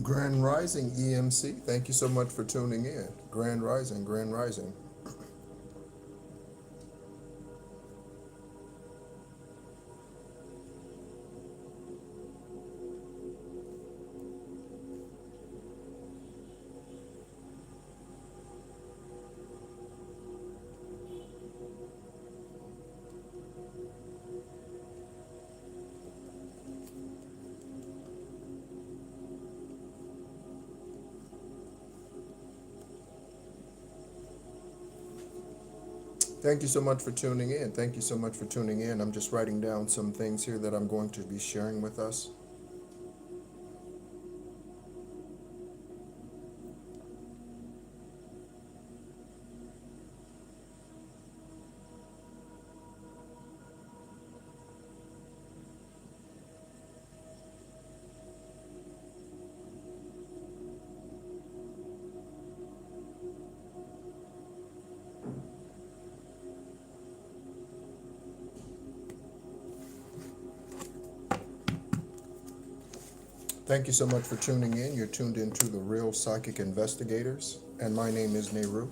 Grand Rising EMC, thank you so much for tuning in. Grand Rising, Grand Rising. Thank you so much for tuning in. Thank you so much for tuning in. I'm just writing down some things here that I'm going to be sharing with us. Thank you so much for tuning in. You're tuned into the Real Psychic Investigators, and my name is NEHRU.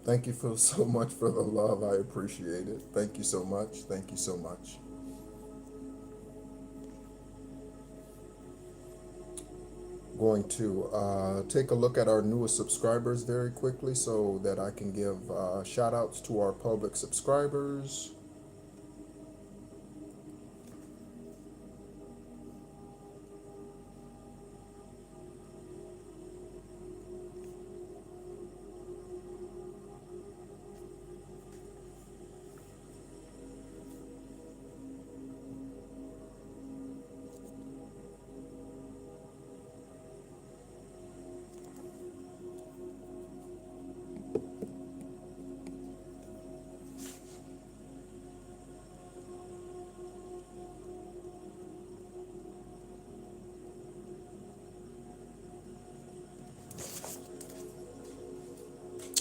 Thank you for so much for the love. I appreciate it. Thank you so much. Thank you so much. Going to take a look at our newest subscribers very quickly so that I can give shout outs to our public subscribers.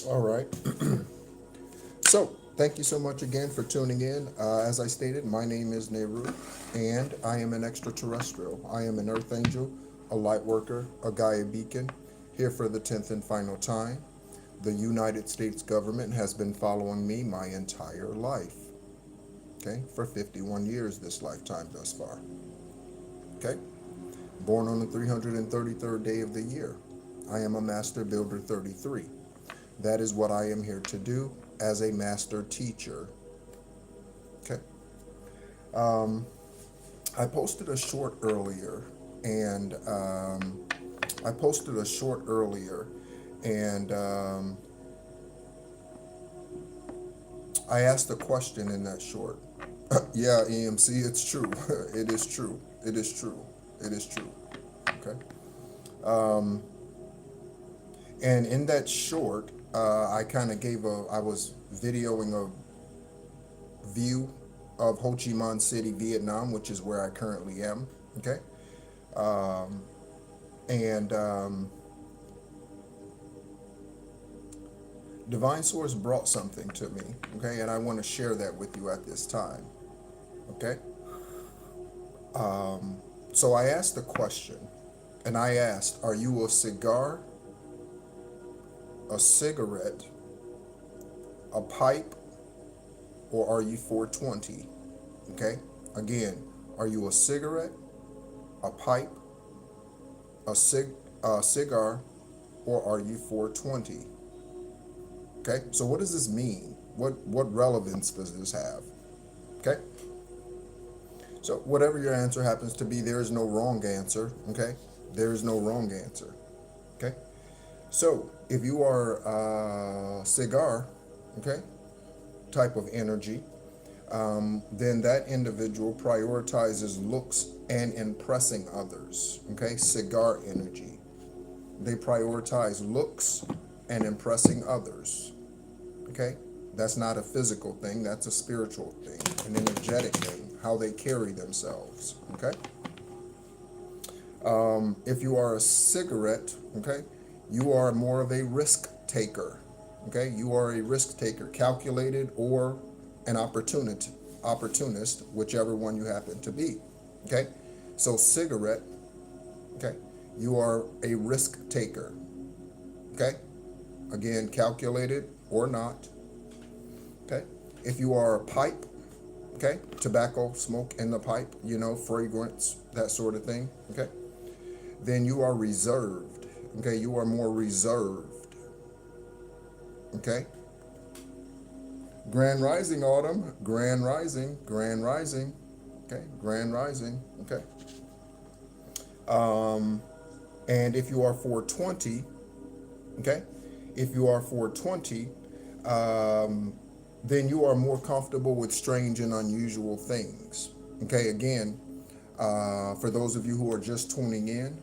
All right. So, thank you so much again for tuning in. As I stated, my name is NEHRU, and I am an extraterrestrial. I am an earth angel, a light worker, a Gaia beacon, here for the 10th and final time. The United States government has been following me my entire life, okay, for 51 years this lifetime thus far, okay? Born on the 333rd day of the year. I am a Master Builder 33. That is what I am here to do as a master teacher. Okay. I posted a short earlier, and I asked a question in that short. Yeah, EMC, it's true. It is true. It is true. It is true. Okay. And in that short, I kind of I was videoing a view of Ho Chi Minh City, Vietnam, which is where I currently am. Okay. And Divine Source brought something to me, okay, and I want to share that with you at this time, okay? So I asked the question, and I asked, are you a cigar, a cigarette, a pipe, or are you 420? Okay? Again, are you a cigarette, a pipe, a cigar, or are you 420? Okay? So what does this mean? What relevance does this have? Okay? So whatever your answer happens to be, there is no wrong answer. Okay? There is no wrong answer. Okay? So if you are a cigar, okay, type of energy, then that individual prioritizes looks and impressing others. Okay, cigar energy. They prioritize looks and impressing others. Okay, that's not a physical thing, that's a spiritual thing, an energetic thing, how they carry themselves. Okay, if you are a cigarette, okay, you are more of a risk taker. Okay, you are a risk taker, calculated or an opportunist, whichever one you happen to be. Okay, so cigarette, okay, you are a risk taker. Okay, again, calculated or not. Okay, if you are a pipe, okay, tobacco, smoke in the pipe, you know, fragrance, that sort of thing. Okay, then you are reserved. Okay, you are more reserved. Okay, Grand Rising, Autumn, Grand Rising, Grand Rising, okay, Grand Rising, okay. And if you are 420, okay, if you are 420, then you are more comfortable with strange and unusual things. Okay, again, for those of you who are just tuning in,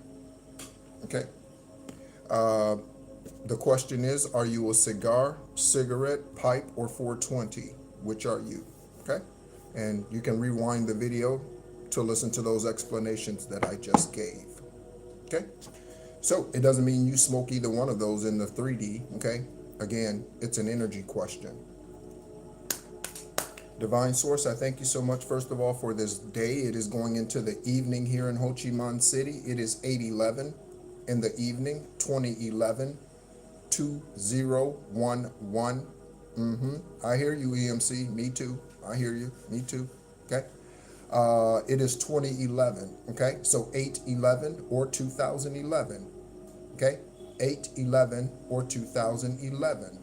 okay, the question is, are you a cigar, cigarette, pipe, or 420? Which are you? Okay, and you can rewind the video to listen to those explanations that I just gave. Okay, so it doesn't mean you smoke either one of those in the 3D. Okay, again, it's an energy question. Divine Source, I thank you so much, first of all, for this day. It is going into the evening here in Ho Chi Minh City. It is 8:11 in the evening, 2011, 2011. I hear you, EMC. Me too. I hear you. Me too. Okay. It is 2011. Okay. So 8/11 or 2011. Okay. 8/11 or 2011.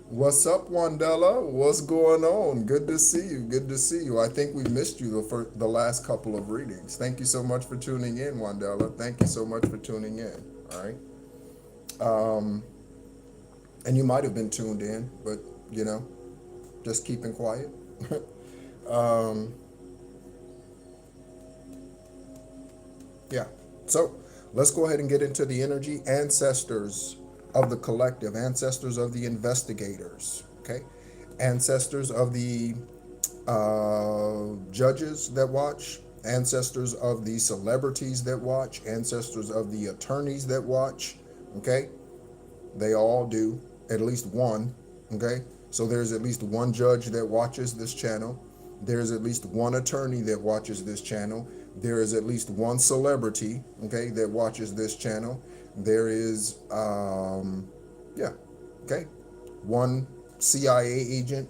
What's up, Wandella? What's going on? Good to see you. Good to see you. I think we missed you the last couple of readings. Thank you so much for tuning in, Wandella. Thank you so much for tuning in. All right. And you might have been tuned in, but, you know, just keeping quiet. Yeah. So let's go ahead and get into the energy. Ancestors of the collective, ancestors of the investigators, okay, ancestors of the judges that watch, ancestors of the celebrities that watch, ancestors of the attorneys that watch, okay, they all do at least one, okay, so there's at least one judge that watches this channel, there's at least one attorney that watches this channel, there is at least one celebrity, okay, that watches this channel. There is, one CIA agent,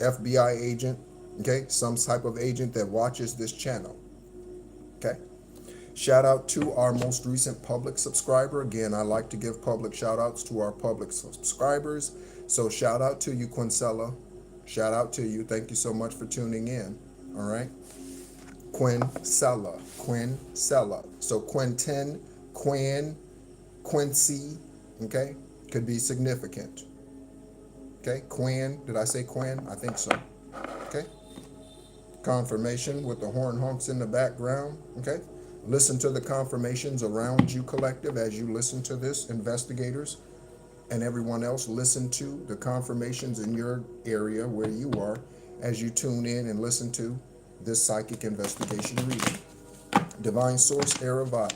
FBI agent, okay, some type of agent that watches this channel, okay. Shout out to our most recent public subscriber. Again, I like to give public shout outs to our public subscribers. So shout out to you, Quincella. Shout out to you. Thank you so much for tuning in, all right. Quincella. So Quentin, Quincy, okay, could be significant. Okay, Quinn, did I say Quinn? I think so. Okay, confirmation with the horn honks in the background. Okay, listen to the confirmations around you, collective, as you listen to this, investigators. and everyone else, listen to the confirmations in your area where you are as you tune in and listen to this psychic investigation reading. Divine Source, Aravat,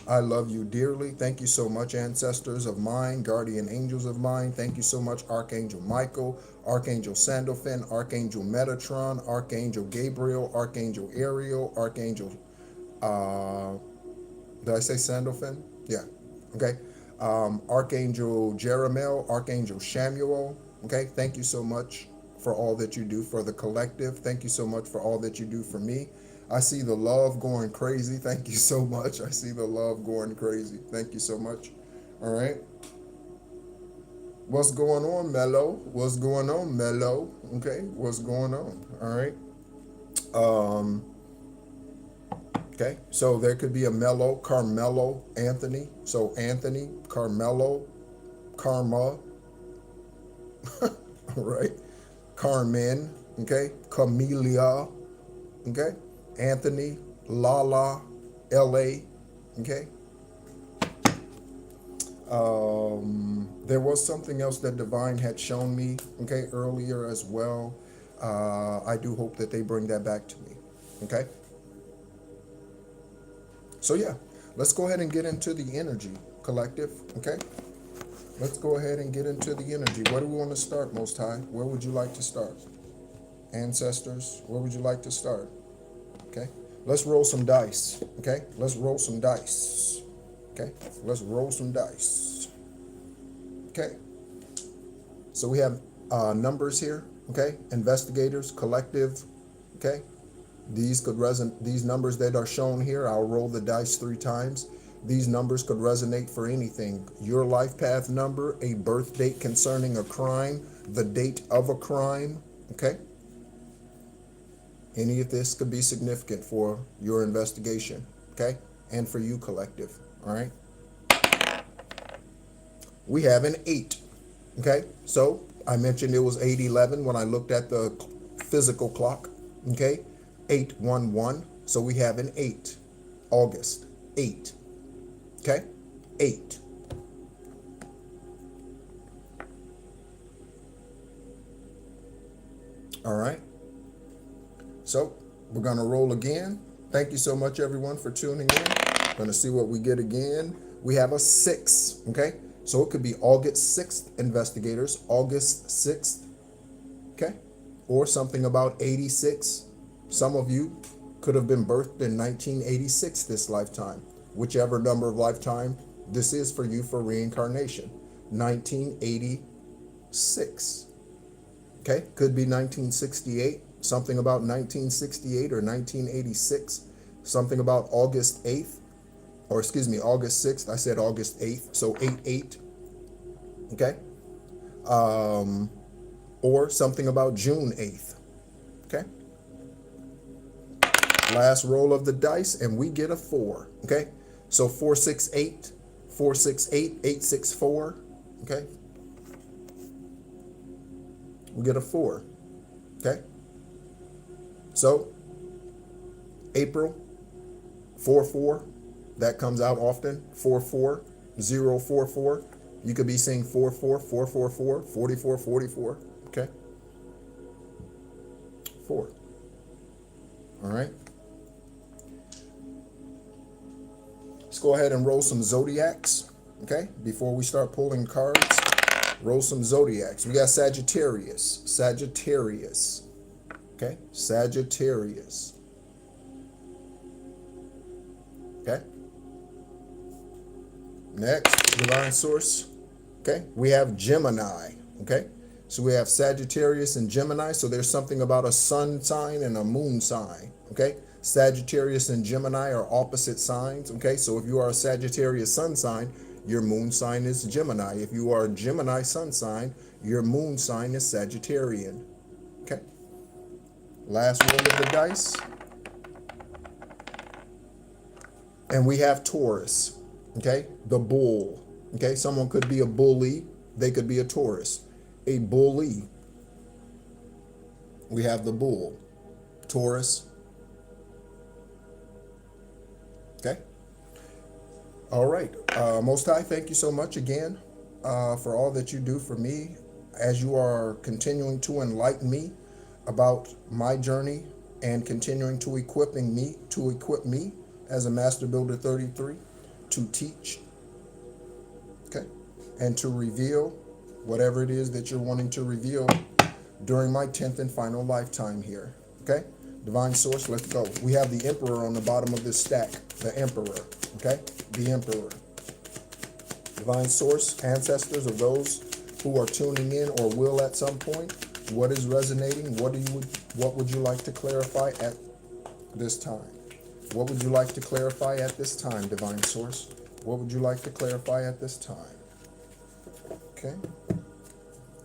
I love you dearly. Thank you so much, ancestors of mine, guardian angels of mine. Thank you so much, Archangel Michael, Archangel Sandalphon, Archangel Metatron, Archangel Gabriel, Archangel Ariel, Archangel, did I say Sandalphon? Yeah, okay. Archangel Jeremiel, Archangel Shamuel, okay. Thank you so much for all that you do for the collective. Thank you so much for all that you do for me. I see the love going crazy. Thank you so much. I see the love going crazy. Thank you so much. All right. What's going on, Mello? What's going on, Mello? Okay. What's going on? All right. Okay. So there could be a Mello, Carmelo, Anthony. So Anthony, Carmelo, Karma. All right. Carmen. Okay. Camellia. Okay. Anthony, Lala, LA, okay? There was something else that Divine had shown me, okay, earlier as well. I do hope that they bring that back to me, okay? So yeah, let's go ahead and get into the energy, collective, okay? Let's go ahead and get into the energy. Where do we want to start, Most High? Where would you like to start? Ancestors, where would you like to start? Okay, let's roll some dice. Okay, let's roll some dice. Okay, let's roll some dice. Okay, so we have numbers here. Okay, investigators, collective. Okay, these could resonate. These numbers that are shown here, I'll roll the dice 3 times. These numbers could resonate for anything. Your life path number, a birth date concerning a crime, the date of a crime. Okay. Any of this could be significant for your investigation, okay? And for you, collective, all right? We have an 8, okay? So I mentioned it was 8:11 when I looked at the physical clock, okay? 811, so we have an 8, August, 8, okay? 8. All right. So we're going to roll again. Thank you so much, everyone, for tuning in. Going to see what we get again. We have a 6, okay? So it could be August 6th, investigators, August 6th, okay? Or something about 86. Some of you could have been birthed in 1986 this lifetime. Whichever number of lifetime this is for you for reincarnation. 1986, okay? Could be 1968. Something about 1968 or 1986, something about August 8th, or excuse me, August 6th. I said August 8th, so 8/8, okay? Or something about June 8th, okay? Last roll of the dice, and we get a 4, okay? So 468, 468, 864, okay? We get a 4, okay? So, April, 4/4, that comes out often, 4/4, 044. You could be seeing 4/4, 444, 44, 44, okay? 4. All right. Let's go ahead and roll some zodiacs, okay? Before we start pulling cards, roll some zodiacs. We got Sagittarius, Sagittarius. Okay, Sagittarius. Okay. Next, Divine Source. Okay, we have Gemini. Okay, so we have Sagittarius and Gemini. So there's something about a sun sign and a moon sign. Okay, Sagittarius and Gemini are opposite signs. Okay, so if you are a Sagittarius sun sign, your moon sign is Gemini. If you are a Gemini sun sign, your moon sign is Sagittarian. Okay. Last roll of the dice. And we have Taurus, okay? The bull, okay? Someone could be a bully. They could be a Taurus. A bully. We have the bull, Taurus, okay? All right. Most High, thank you so much again. for all that you do for me as you are continuing to enlighten me about my journey and continuing to equip me as a Master Builder 33 to teach, okay, and to reveal whatever it is that you're wanting to reveal during my 10th and final lifetime here, okay? Divine Source, let's go. We have the Emperor on the bottom of this stack, the Emperor, okay? The Emperor. Divine Source, ancestors of those who are tuning in or will at some point, what is resonating? What would you like to clarify at this time? What would you like to clarify at this time, Divine Source? What would you like to clarify at this time? Okay.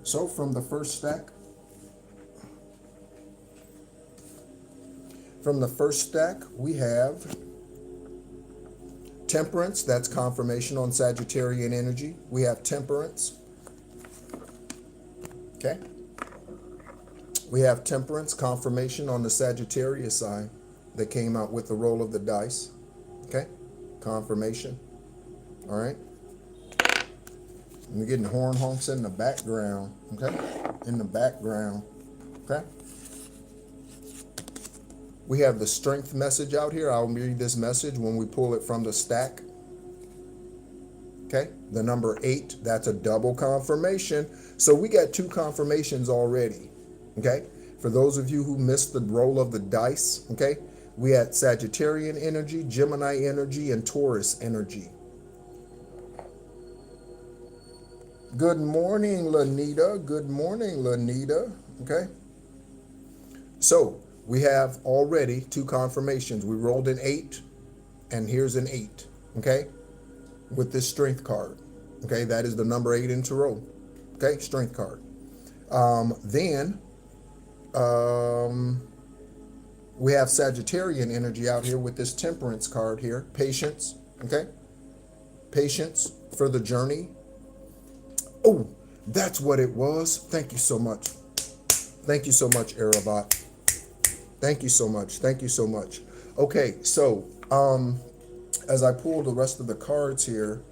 So from the first stack, we have Temperance. That's confirmation on Sagittarian energy. We have Temperance. Okay. We have Temperance, confirmation on the Sagittarius side that came out with the roll of the dice. Okay. Confirmation. All right. We're getting horn honks in the background. Okay. In the background. Okay. We have the Strength message out here. I'll read this message when we pull it from the stack. Okay, the number 8, that's a double confirmation. So we got 2 confirmations already. Okay, for those of you who missed the roll of the dice, okay, we had Sagittarian energy, Gemini energy, and Taurus energy. Good morning, Lanita. Good morning, Lanita. Okay, so we have already 2 confirmations. We rolled an 8, and here's an 8, okay, with this Strength card. Okay, that is the number 8 in Tarot. Okay, Strength card. Then we have Sagittarian energy out here with this Temperance card here. Patience, okay? Patience for the journey. Oh, that's what it was. Thank you so much. Thank you so much, Arabot. Thank you so much. Thank you so much. Okay, so as I pull the rest of the cards here,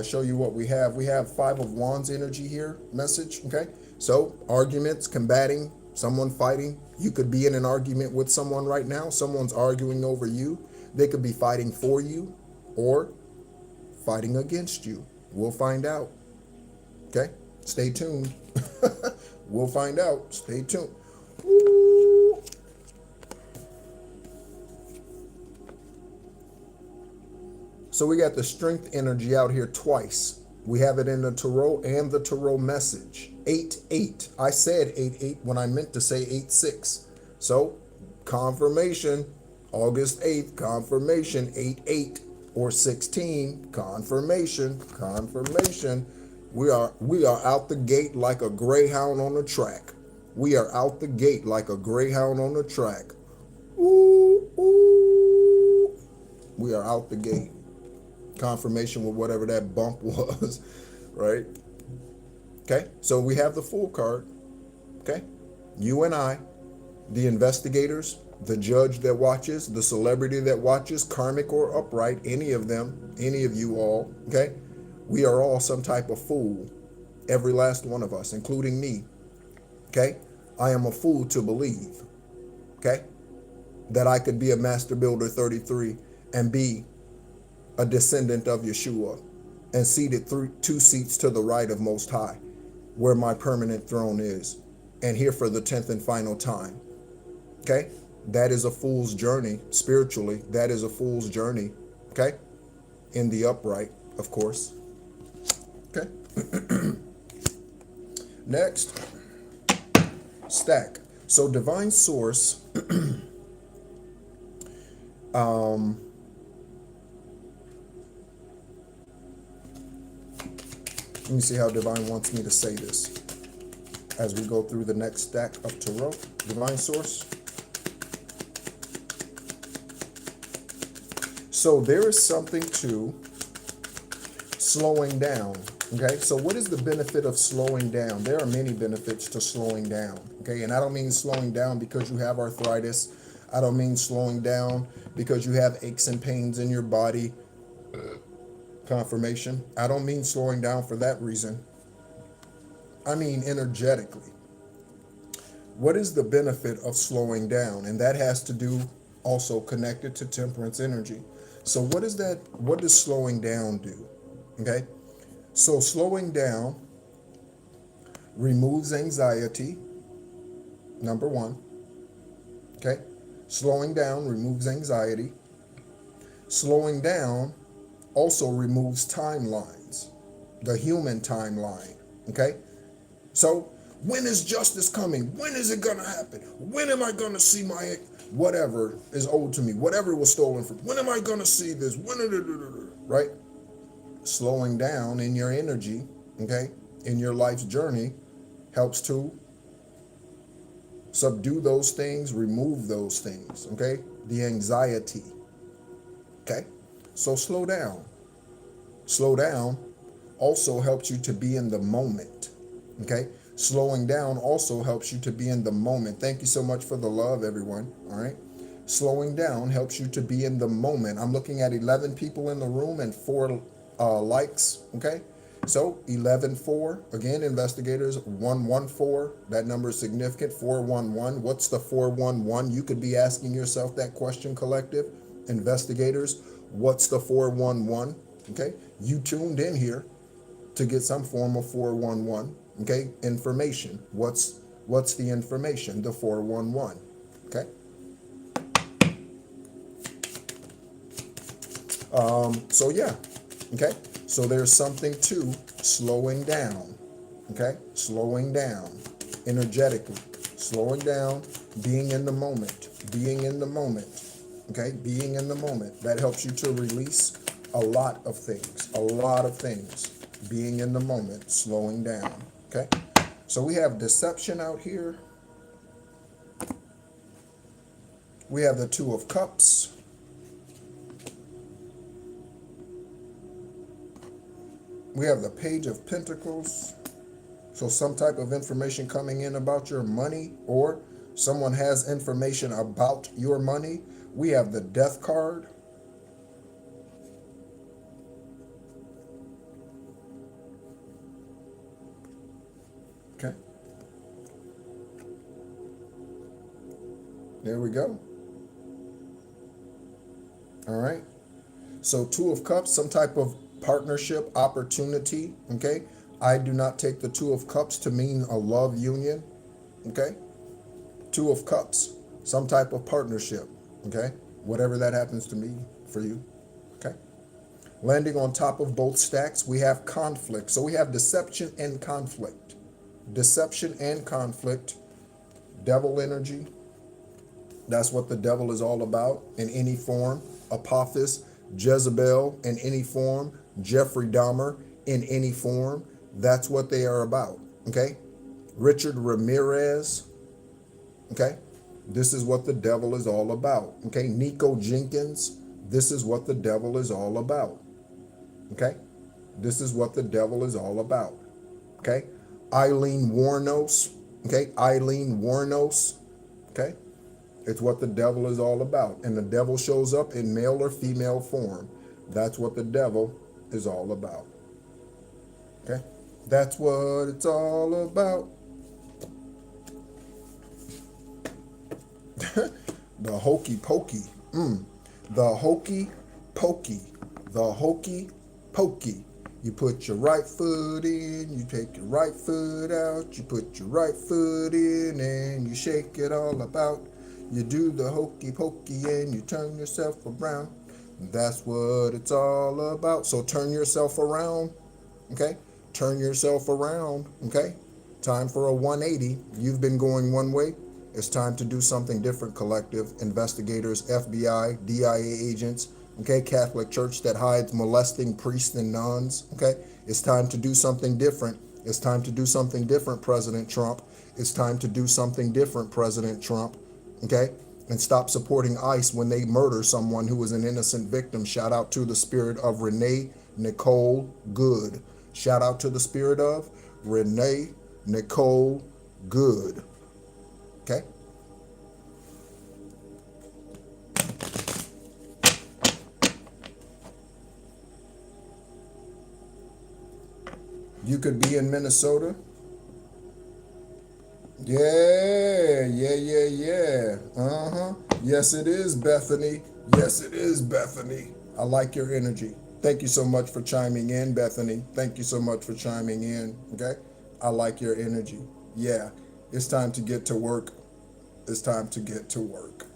show you what we have. We have 5 of Wands energy here, message, okay? So arguments, combating, someone fighting. You could be in an argument with someone right now. Someone's arguing over you. They could be fighting for you or fighting against you. We'll find out, okay? Stay tuned. We'll find out. Stay tuned. Woo. So we got the Strength energy out here twice. We have it in the Tarot and the Tarot message. 8-8. I said 8-8 when I meant to say 8-6. So confirmation, August 8th, confirmation, 8-8 or 16, confirmation, confirmation. We are out the gate like a greyhound on the track. We are out the gate like a greyhound on the track. Ooh, ooh. We are out the gate. Confirmation with whatever that bump was, right? Okay, so we have the Fool card. Okay, you and I, the investigators, the judge that watches, the celebrity that watches, karmic or upright, any of them, any of you all, okay? We are all some type of fool, every last one of us, including me, okay? I am a fool to believe, okay, that I could be a Master Builder 33 and be a descendant of Yeshua and seated 2 seats to the right of Most High, where my permanent throne is, and here for the 10th and final time, okay? That is a fool's journey spiritually. That is a fool's journey, okay? In the upright, of course. Okay. Next, stack. So Divine Source, let me see how Divine wants me to say this as we go through the next stack of Tarot. Divine Source. So there is something to slowing down, okay? So what is the benefit of slowing down? There are many benefits to slowing down, okay? And I don't mean slowing down because you have arthritis. I don't mean slowing down because you have aches and pains in your body. confirmation. I don't mean slowing down for that reason. I mean energetically. What is the benefit of slowing down? And that has to do also connected to temperance energy. So what is that? What does slowing down do? Okay. So slowing down removes anxiety, number one. Okay. Slowing down removes anxiety. Slowing down also removes timelines, the human timeline. Okay. So when is justice coming? When is it going to happen? When am I going to see my whatever is owed to me? Whatever was stolen from? When am I going to see this? Right? Slowing down in your energy, okay, in your life's journey helps to subdue those things, remove those things, okay? The anxiety, okay? So slow down. Slow down also helps you to be in the moment, okay? Slowing down also helps you to be in the moment. Thank you so much for the love, everyone. All right. Slowing down helps you to be in the moment. I'm looking at 11 people in the room and 4 likes. Okay. So 11-4. Again, investigators, 114. That number is significant. 411. What's the 411? You could be asking yourself that question, collective. Investigators, what's the 411? Okay. You tuned in here to get some form of 411. Okay, information. What's the information? The 411. Okay. So yeah. Okay. So there's something to slowing down. Okay, slowing down energetically, slowing down, being in the moment, being in the moment. Okay, being in the moment. That helps you to release a lot of things. A lot of things. Being in the moment, slowing down. Okay, so we have deception out here. We have the 2 of Cups. We have the Page of Pentacles. So some type of information coming in about your money, or someone has information about your money. We have the Death card. Okay. There we go. All right. So 2 of Cups, some type of partnership opportunity. Okay. I do not take the 2 of Cups to mean a love union. Okay. 2 of Cups, some type of partnership. Okay. Whatever that happens to me for you. Okay. Landing on top of both stacks, we have conflict. So we have deception and conflict. Deception and conflict, devil energy. That's what the devil is all about in any form. Apophis, Jezebel in any form, Jeffrey Dahmer in any form. That's what they are about. Okay. Richard Ramirez. Okay. This is what the devil is all about. Okay. Nico Jenkins. This is what the devil is all about. Okay. This is what the devil is all about. Okay. Eileen Warnos. Okay. Eileen Warnos. Okay. It's what the devil is all about. And the devil shows up in male or female form. That's what the devil is all about. Okay. That's what it's all about. The hokey pokey. The hokey pokey. The hokey pokey. You put your right foot in, you take your right foot out, you put your right foot in and you shake it all about. You do the hokey pokey and you turn yourself around. That's what it's all about. So turn yourself around, okay? Turn yourself around, okay? Time for a 180. You've been going one way. It's time to do something different, collective. Investigators, FBI, DIA agents, okay? Catholic Church that hides molesting priests and nuns, okay? It's time to do something different. It's time to do something different, President Trump. It's time to do something different, President Trump, okay? And stop supporting ICE when they murder someone who was an innocent victim. Shout out to the spirit of Renee Nicole Good. Shout out to the spirit of Renee Nicole Good. Okay? You could be in Minnesota. Yeah, yeah, yeah, yeah. Uh-huh. Yes, it is, Bethany. Yes, it is, Bethany. I like your energy. Thank you so much for chiming in, Bethany. Thank you so much for chiming in. Okay? I like your energy. Yeah. It's time to get to work. It's time to get to work.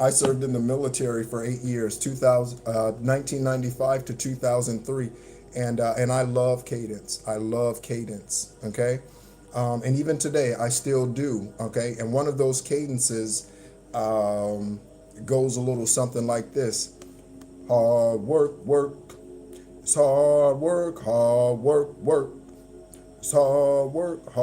I served in the military for 8 years, 1995 to 2003, and I love cadence. I love cadence. Okay, and even today I still do. Okay, and one of those cadences goes a little something like this: hard work, work. It's hard work, hard work, work. It's hard work,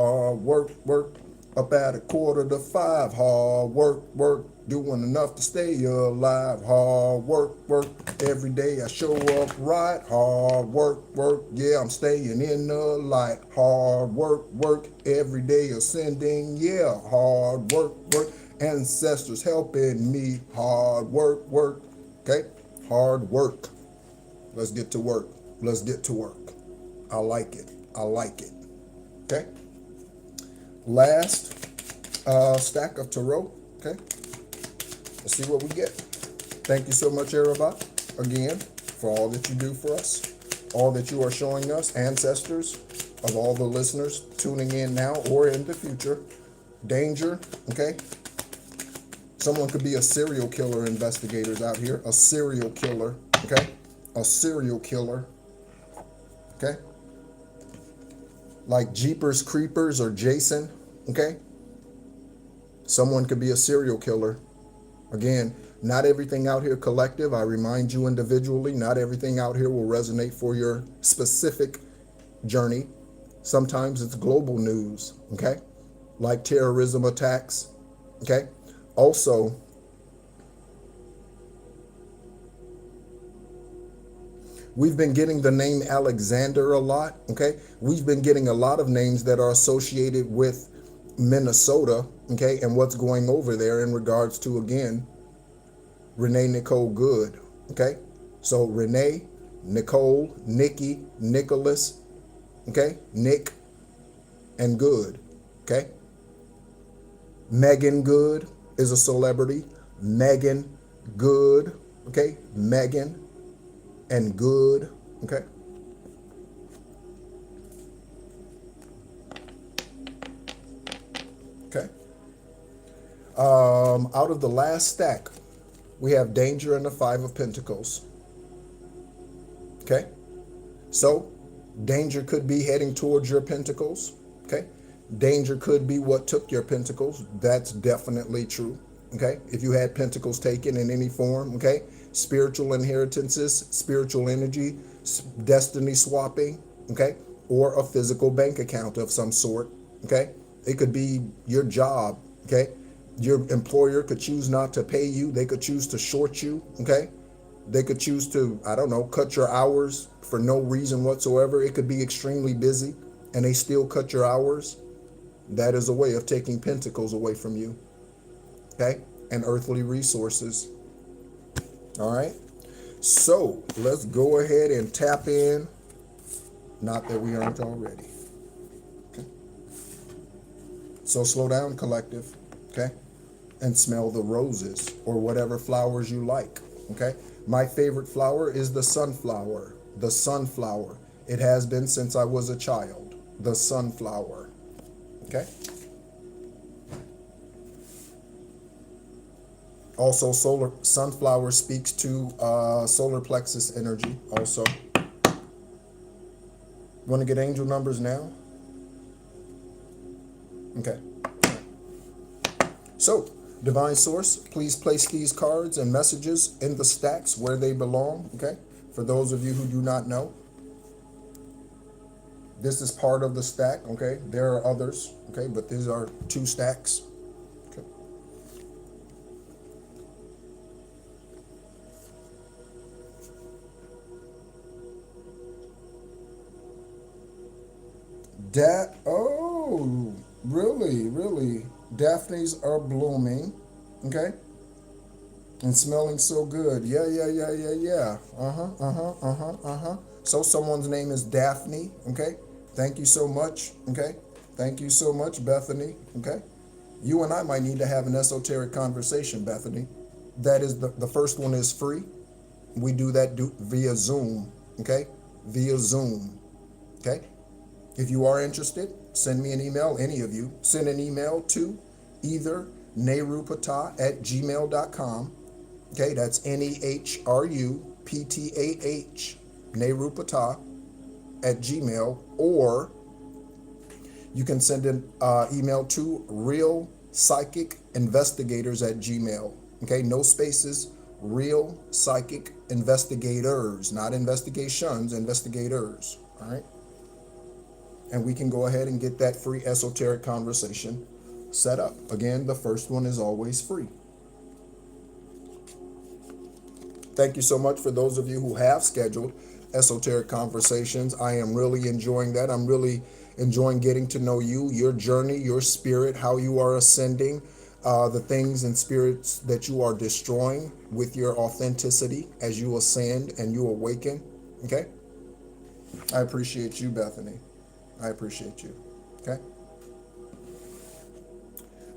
work. Up at 4:45, hard work, work. Doing enough to stay alive, hard work, work. Every day I show up right, hard work, work. Yeah, I'm staying in the light, hard work, work. Every day ascending, yeah, hard work, work. Ancestors helping me, hard work, work. Okay, hard work. Let's get to work. Let's get to work. I like it. I like it. Okay. Last stack of tarot. Okay. Let's see what we get. Thank you so much, Erebot, again, for all that you do for us, all that you are showing us, ancestors of all the listeners tuning in now or in the future. Danger. Okay. Someone could be a serial killer investigators out here. A serial killer. Okay. A serial killer. Okay. Like Jeepers Creepers or Jason, okay? Someone could be a serial killer. Again, not everything out here collective. I remind you individually, not everything out here will resonate for your specific journey. Sometimes it's global news, okay? Like terrorism attacks, okay? Also, we've been getting the name Alexander a lot, okay? We've been getting a lot of names that are associated with Minnesota, okay? And what's going over there in regards to, again, Renee Nicole Good, okay? So Renee, Nicole, Nikki, Nicholas, okay? Nick, and Good, okay? Megan Good is a celebrity. Megan Good, okay? Megan and Good, okay? Okay. Out of the last stack, we have Danger and the Five of Pentacles. Okay? So, Danger could be heading towards your pentacles. Okay? Danger could be what took your pentacles. That's definitely true. Okay? If you had pentacles taken in any form, okay? Spiritual inheritances, spiritual energy, destiny swapping, okay? Or a physical bank account of some sort, okay? It could be your job, okay? Your employer could choose not to pay you. They could choose to short you, okay? They could choose to, I don't know, cut your hours for no reason whatsoever. It could be extremely busy and they still cut your hours. That is a way of taking pentacles away from you, okay? And earthly resources. All right. So let's go ahead and tap in. Not that we aren't already. Okay. So slow down, collective. Okay. And smell the roses or whatever flowers you like. Okay. My favorite flower is the sunflower. The sunflower. It has been since I was a child. The sunflower. Okay. Also, sunflower speaks to solar plexus energy also. Want to get angel numbers now? Okay. So, Divine Source, please place these cards and messages in the stacks where they belong, okay? For those of you who do not know, this is part of the stack, okay? There are others, okay? But these are 2 stacks. Oh, really? Daphnes are blooming. Okay. And smelling so good. Yeah, yeah, yeah, yeah, yeah. So someone's name is Daphne. Okay. Thank you so much. Okay. Thank you so much, Bethany. Okay. You and I might need to have an esoteric conversation, Bethany. That is the first one is free. We do that via Zoom. Okay. Via Zoom. Okay. If you are interested, send me an email, any of you. Send an email to either nehrupatah@gmail.com. Okay, that's NEHRUPTAH, nehrupatah at Gmail, or you can send an email to realpsychicinvestigators@gmail. Okay, no spaces, real psychic investigators, not investigations, investigators. All right. And we can go ahead and get that free esoteric conversation set up. Again, the first one is always free. Thank you so much for those of you who have scheduled esoteric conversations. I am really enjoying that. I'm really enjoying getting to know you, your journey, your spirit, how you are ascending, the things and spirits that you are destroying with your authenticity as you ascend and you awaken. Okay? I appreciate you, Bethany. I appreciate you. Okay?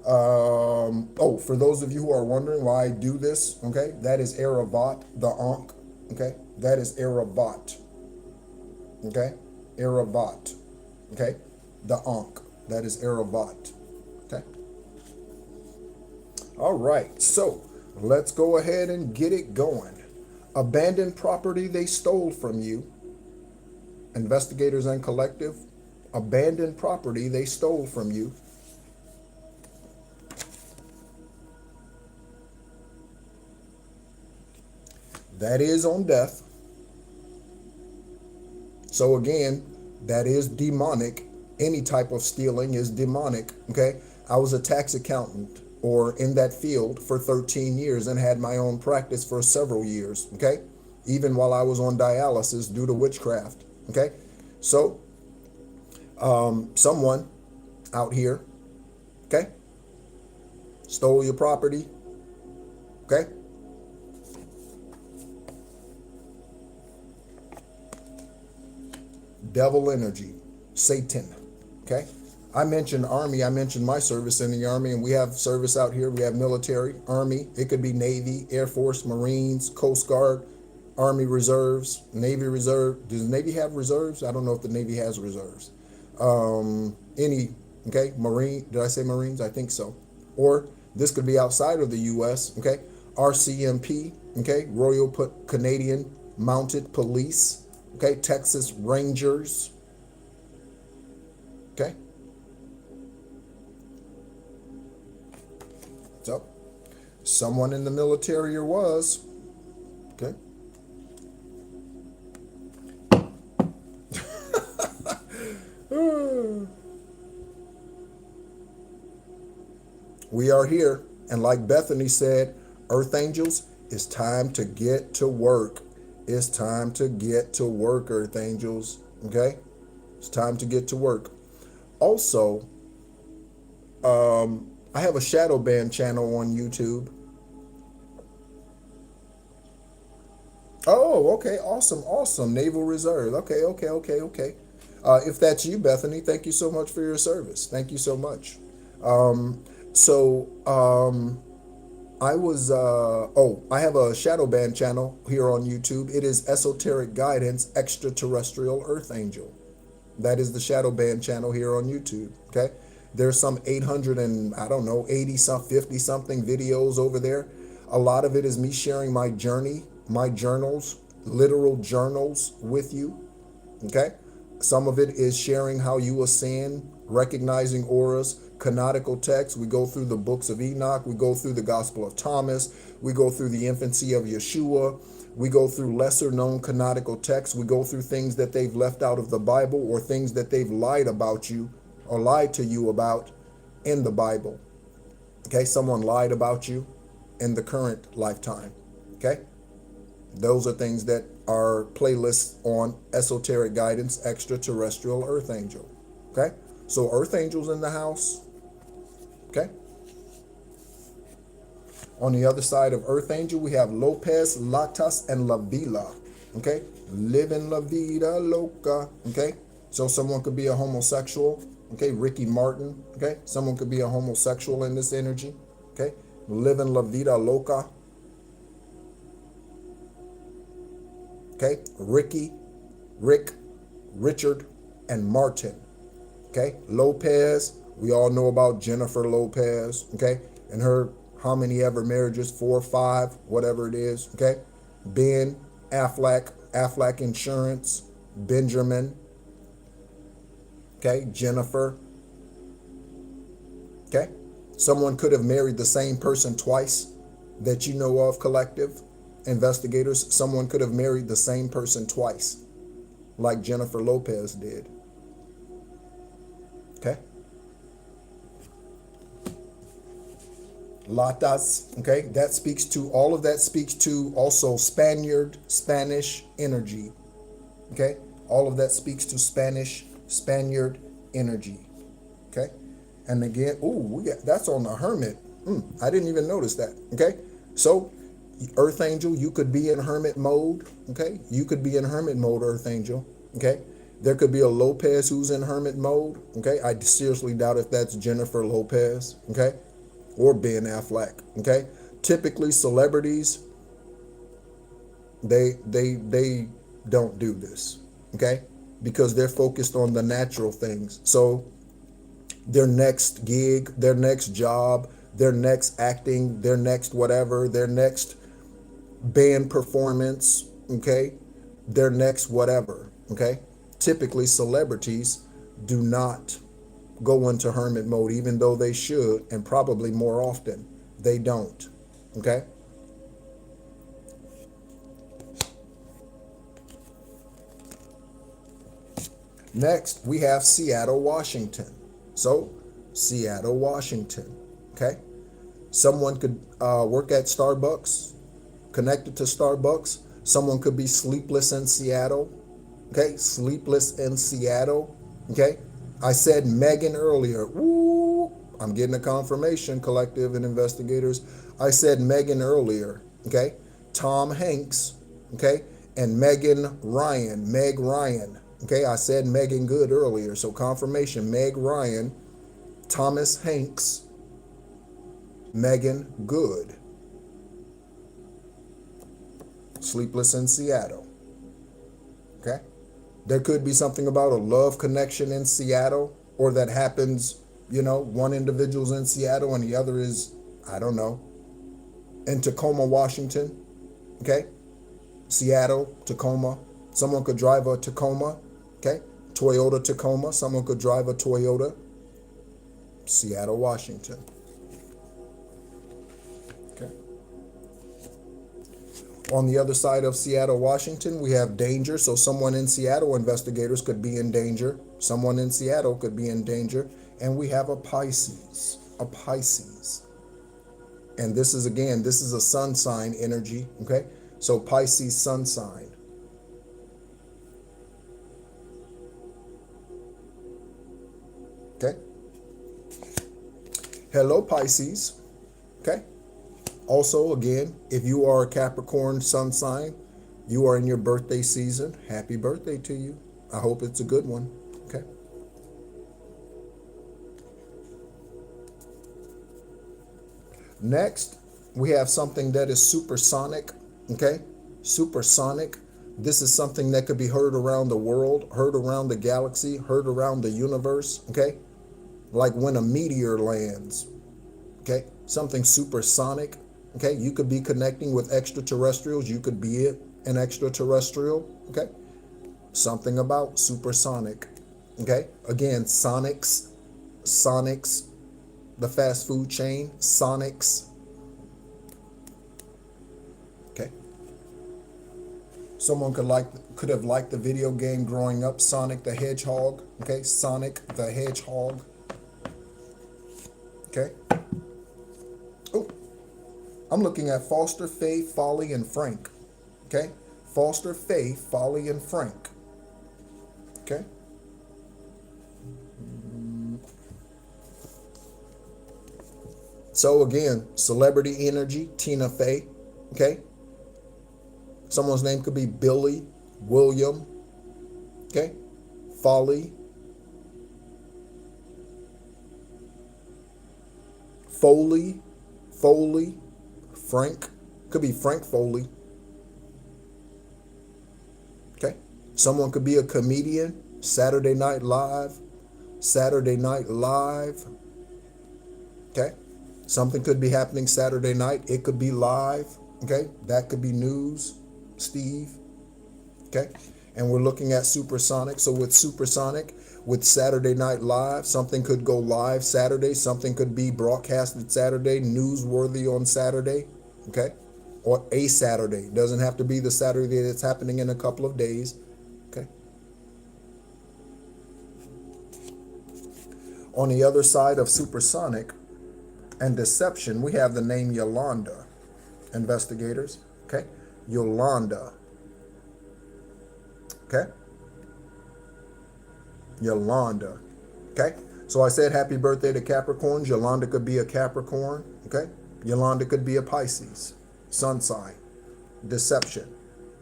For those of you who are wondering why I do this, okay, that is Eravat, the Ankh, okay? That is Eravat, okay? Eravat, okay? The Ankh, that is Eravat, okay? All right, so let's go ahead and get it going. Abandoned property they stole from you. Investigators and collective, abandoned property they stole from you. That is on death. So again, that is demonic. Any type of stealing is demonic, okay? I was a tax accountant or in that field for 13 years and had my own practice for several years, okay? Even while I was on dialysis due to witchcraft, okay? So, someone out here, okay, stole your property, okay? Devil energy, Satan, okay? I mentioned Army, I mentioned my service in the Army, and we have service out here. We have military, Army, it could be Navy, Air Force, Marines, Coast Guard, Army Reserves, Navy Reserve. Does the Navy have reserves? I don't know if the Navy has reserves. Okay, Marine, did I say Marines? I think so. Or this could be outside of the U.S., okay? RCMP, okay, Royal Canadian Mounted Police, okay, Texas Rangers, okay? So, someone in the military or was, okay? We are here, and like Bethany said, Earth Angels, it's time to get to work. It's time to get to work, Earth Angels, okay? It's time to get to work. Also, I have a shadow ban channel on YouTube. Oh, okay, awesome, awesome. Naval Reserve. Okay. If that's you, Bethany, thank you so much for your service. Thank you so much. I have a shadow ban channel here on YouTube. It is Esoteric Guidance Extraterrestrial Earth Angel. That is the shadow ban channel here on YouTube, okay? There's some 800 and, 80 some, 50 something videos over there. A lot of it is me sharing my journey, my journals, literal journals with you, okay? Some of it is sharing how you ascend, recognizing auras, canonical texts. We go through the books of Enoch. We go through the Gospel of Thomas. We go through the infancy of Yeshua. We go through lesser known canonical texts. We go through things that they've left out of the Bible or things that they've lied about you or lied to you about in the Bible. Okay, someone lied about you in the current lifetime. Okay, those are things that are playlists on Esoteric Guidance Extraterrestrial Earth Angel. Okay, so Earth Angels in the house. Okay. On the other side of Earth Angel, we have Lopez, Latas, and La Vila. Okay? Living La Vida Loca. Okay? So someone could be a homosexual. Okay? Ricky Martin. Okay? Someone could be a homosexual in this energy. Okay? Living La Vida Loca. Okay? Ricky, Rick, Richard, and Martin. Okay? Lopez. We all know about Jennifer Lopez. Okay? And her how many ever marriages, 4 or 5, whatever it is, okay? Ben, Affleck, Affleck Insurance, Benjamin, okay? Jennifer, okay? Someone could have married the same person twice that you know of, collective investigators. Someone could have married the same person twice, like Jennifer Lopez did, okay? Latas, okay, that speaks to, all of that speaks to also Spanish energy, okay? All of that speaks to Spaniard energy, okay? And again, that's on the Hermit. I didn't even notice that, okay? So, Earth Angel, you could be in hermit mode, okay? You could be in hermit mode, Earth Angel, okay? There could be a Lopez who's in hermit mode, okay? I seriously doubt if that's Jennifer Lopez, okay? Or Ben Affleck, okay? Typically, celebrities, they don't do this, okay? Because they're focused on the natural things. So their next gig, their next job, their next acting, their next whatever, their next band performance, okay? Their next whatever, okay? Typically, celebrities do not go into hermit mode, even though they should, and probably more often they don't, okay? Next, we have Seattle, Washington. So, Seattle, Washington, okay? Someone could work at Starbucks, connected to Starbucks. Someone could be sleepless in Seattle, okay? Sleepless in Seattle, okay? I said Megan earlier. Woo! I'm getting a confirmation, collective and investigators. I said Megan earlier, okay? Tom Hanks, okay? And Megan Ryan, Meg Ryan, okay? I said Megan Good earlier, so confirmation, Meg Ryan, Thomas Hanks, Megan Good. Sleepless in Seattle, okay? There could be something about a love connection in Seattle, or that happens, you know, one individual's in Seattle and the other is, I don't know, in Tacoma, Washington, okay? Seattle, Tacoma. Someone could drive a Tacoma, okay? Toyota Tacoma. Someone could drive a Toyota. Seattle, Washington. Okay. On the other side of Seattle, Washington, we have danger. So someone in Seattle, investigators could be in danger. Someone in Seattle could be in danger. And we have a Pisces, And this is, again, this is a sun sign energy, okay? So Pisces sun sign. Okay? Hello, Pisces, okay? Also, again, if you are a Capricorn sun sign, you are in your birthday season. Happy birthday to you. I hope it's a good one, okay? Next, we have something that is supersonic, okay? Supersonic. This is something that could be heard around the world, heard around the galaxy, heard around the universe, okay? Like when a meteor lands, okay? Something supersonic, okay? You could be connecting with extraterrestrials. You could be an extraterrestrial, okay? Something about supersonic, okay? Again, Sonics, the fast food chain, Sonics. Okay. Someone could have liked the video game growing up, Sonic the Hedgehog. Okay, Sonic the Hedgehog. Okay. Oh, I'm looking at Foster, Faye, Folly, and Frank. Okay, Foster, Faye, Folly, and Frank. Okay. So again, celebrity energy, Tina Fey, okay? Someone's name could be Billy, William, okay? Folly, Foley, Frank, could be Frank Foley, okay? Someone could be a comedian, Saturday Night Live, okay? Something could be happening Saturday night. It could be live, okay? That could be news, Steve, okay? And we're looking at supersonic. So with supersonic, with Saturday Night Live, something could go live Saturday. Something could be broadcasted Saturday, newsworthy on Saturday, okay? Or a Saturday. Doesn't have to be the Saturday that's happening in a couple of days, okay? On the other side of supersonic and deception, we have the name Yolanda, investigators, okay? Yolanda, okay? Yolanda, okay? So I said happy birthday to Capricorns. Yolanda could be a Capricorn, okay? Yolanda could be a Pisces, sun sign, deception.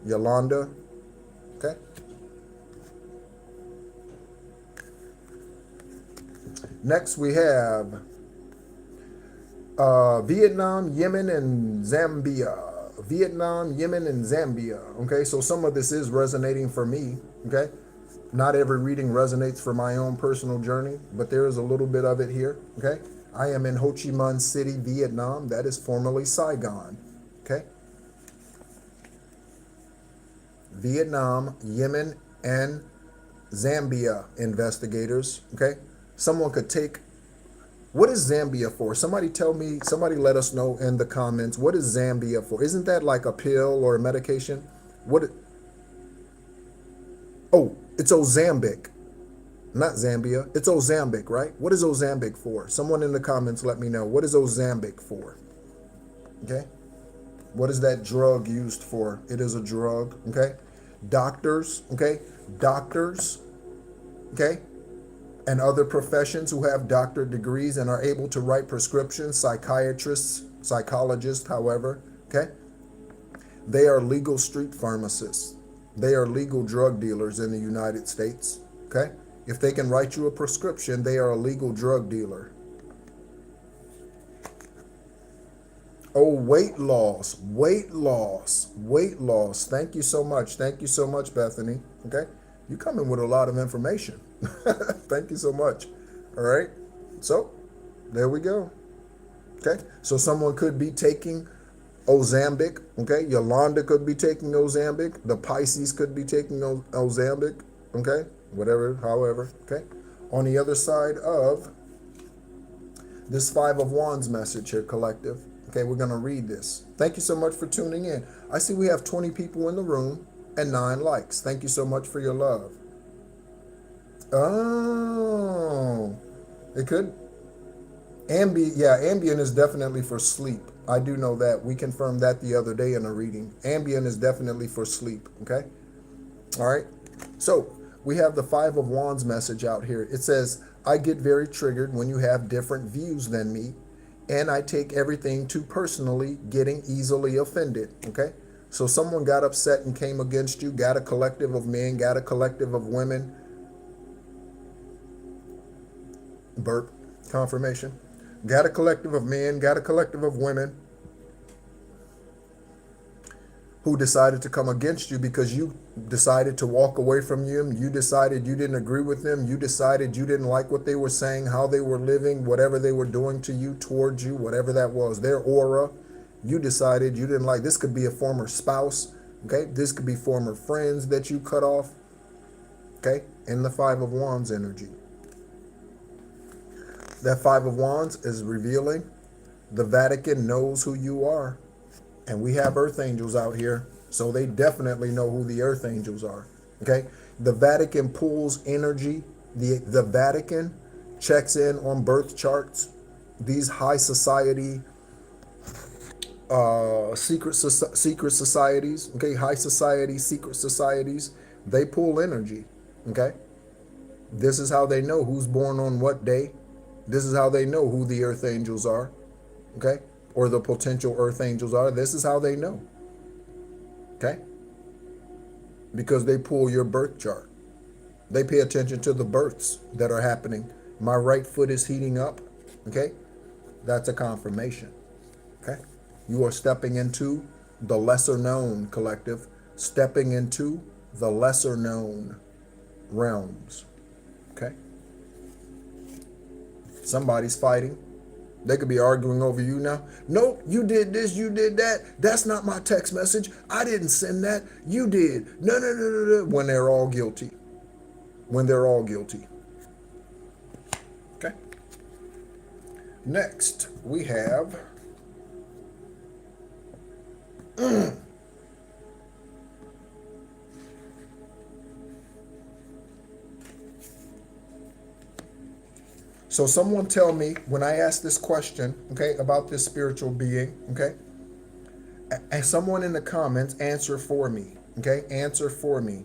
Yolanda, okay? Next we have Vietnam, Yemen, and Zambia. Vietnam, Yemen, and Zambia. Okay, so some of this is resonating for me. Okay, not every reading resonates for my own personal journey, but there is a little bit of it here. Okay, I am in Ho Chi Minh City, Vietnam. That is formerly Saigon. Okay, Vietnam, Yemen, and Zambia investigators. Okay, someone could take. What is Zambia for? Somebody tell me, somebody let us know in the comments. What is Zambia for? Isn't that like a pill or a medication? Oh, it's Ozempic. Not Zambia. It's Ozempic, right? What is Ozempic for? Someone in the comments let me know. What is Ozempic for? Okay. What is that drug used for? It is a drug, okay? Doctors, okay? Doctors, okay? And other professions who have doctorate degrees and are able to write prescriptions, psychiatrists, psychologists, however, okay? They are legal street pharmacists. They are legal drug dealers in the United States, okay? If they can write you a prescription, they are a legal drug dealer. Oh, weight loss. Thank you so much. Thank you so much, Bethany, okay? You come in with a lot of information. Thank you so much. All right. So there we go. Okay. So someone could be taking Ozempic. Okay. Yolanda could be taking Ozempic. The Pisces could be taking Ozempic. Okay. Whatever, however. Okay. On the other side of this Five of Wands message here, collective. Okay. We're going to read this. Thank you so much for tuning in. I see we have 20 people in the room and 9 likes. Thank you so much for your love. Oh, it could. Ambien is definitely for sleep. I do know that. We confirmed that the other day in a reading. Ambien is definitely for sleep, okay? All right. So we have the Five of Wands message out here. It says, I get very triggered when you have different views than me, and I take everything too personally, getting easily offended, okay? So someone got upset and came against you, got a collective of men, got a collective of women. Burp, confirmation. Got a collective of men, got a collective of women who decided to come against you because you decided to walk away from them. You decided you didn't agree with them. You decided you didn't like what they were saying, how they were living, whatever they were doing to you, towards you, whatever that was, their aura. You decided you didn't like. This could be a former spouse, okay? This could be former friends that you cut off, okay? In the Five of Wands energy. That Five of Wands is revealing the Vatican knows who you are. And we have earth angels out here, so they definitely know who the earth angels are, okay? The Vatican pulls energy. The Vatican checks in on birth charts. These high society, secret societies, okay? High society, secret societies, they pull energy, okay? This is how they know who's born on what day. This is how they know who the earth angels are, okay, or the potential earth angels are, this is how they know, okay? Because they pull your birth chart. They pay attention to the births that are happening. My right foot is heating up, okay? That's a confirmation, okay? You are stepping into the lesser known, collective, stepping into the lesser known realms, okay? Somebody's fighting. They could be arguing over you now. Nope, you did this, you did that. That's not my text message. I didn't send that. You did. No, no, no, no, no. When they're all guilty. When they're all guilty. Okay. Next, we have so someone tell me, when I ask this question, okay, about this spiritual being, okay, and someone in the comments answer for me, okay, answer for me.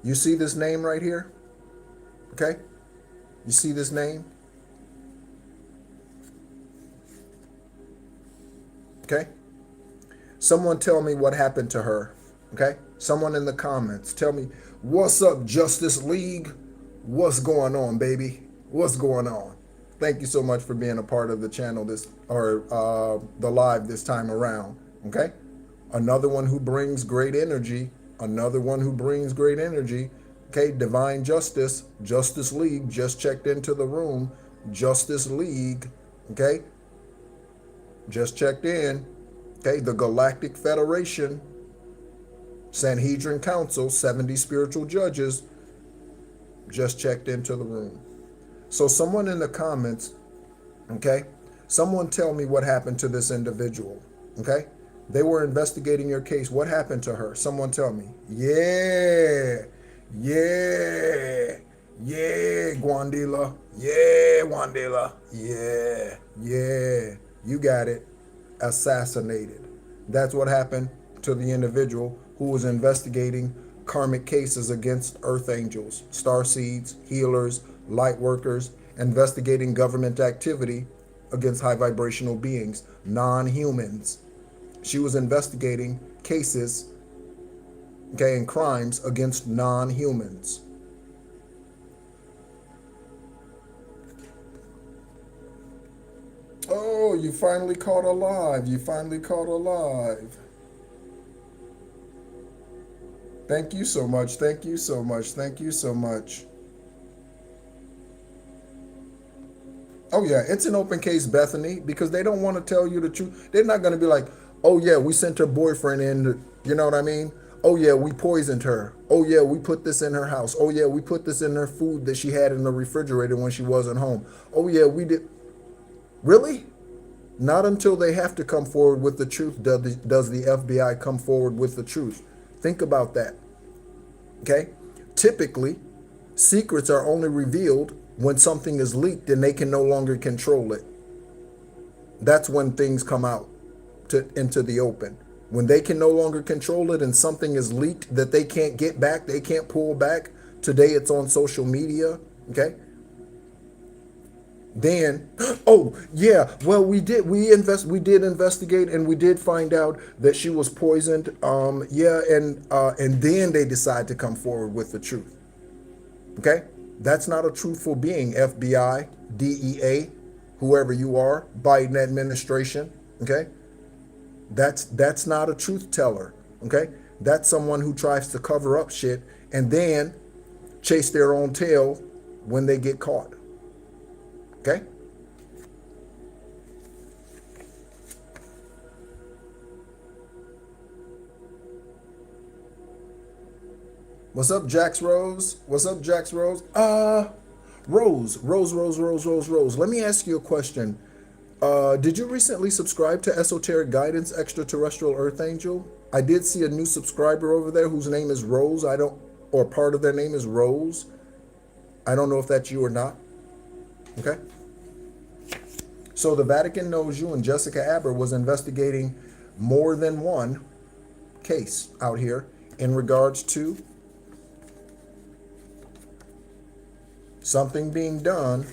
You see this name right here? Okay? You see this name? Okay? Someone tell me what happened to her. Okay? Someone in the comments tell me, what's up, Justice League? What's going on, baby? What's going on? Thank you so much for being a part of the channel the live this time around. Okay? Another one who brings great energy. Another one who brings great energy. Okay, Divine Justice, Justice League just checked into the room. Justice League, okay, just checked in. Okay, the Galactic Federation, Sanhedrin Council, 70 spiritual judges, just checked into the room. So someone in the comments, okay, someone tell me what happened to this individual, okay? They were investigating your case. What happened to her? Someone tell me. Yeah, yeah, yeah, Gwandila. Yeah, Gwandila. Yeah, yeah, you got it. Assassinated. That's what happened to the individual who was investigating karmic cases against earth angels, starseeds, healers, light workers, investigating government activity against high vibrational beings, non-humans. She was investigating cases, okay, and crimes against non-humans. Oh, you finally caught alive. You finally caught alive. Thank you so much. Thank you so much. Thank you so much. Oh, yeah, it's an open case, Bethany, because they don't want to tell you the truth. They're not going to be like, oh, yeah, we sent her boyfriend in, you know what I mean? Oh, yeah, we poisoned her. Oh, yeah, we put this in her house. Oh, yeah, we put this in her food that she had in the refrigerator when she wasn't home. Oh, yeah, we did. Really? Not until they have to come forward with the truth does the FBI come forward with the truth. Think about that. Okay? Typically, secrets are only revealed when something is leaked and they can no longer control it. That's when things come out into the open. When they can no longer control it and something is leaked that they can't get back, they can't pull back. Today it's on social media, okay? Then, oh yeah, well we did investigate and we did find out that she was poisoned. And then they decide to come forward with the truth. Okay? That's not a truthful being, FBI, DEA, whoever you are, Biden administration, okay? That's not a truth teller, okay? That's someone who tries to cover up shit and then chase their own tail when they get caught, okay? What's up, Jax Rose? What's up, Jax Rose? Rose. Let me ask you a question. Did you recently subscribe to Esoteric Guidance Extraterrestrial Earth Angel? I did see a new subscriber over there whose name is Rose. Or part of their name is Rose. I don't know if that's you or not. Okay. So the Vatican knows you, and Jessica Aber was investigating more than one case out here. in regards to something being done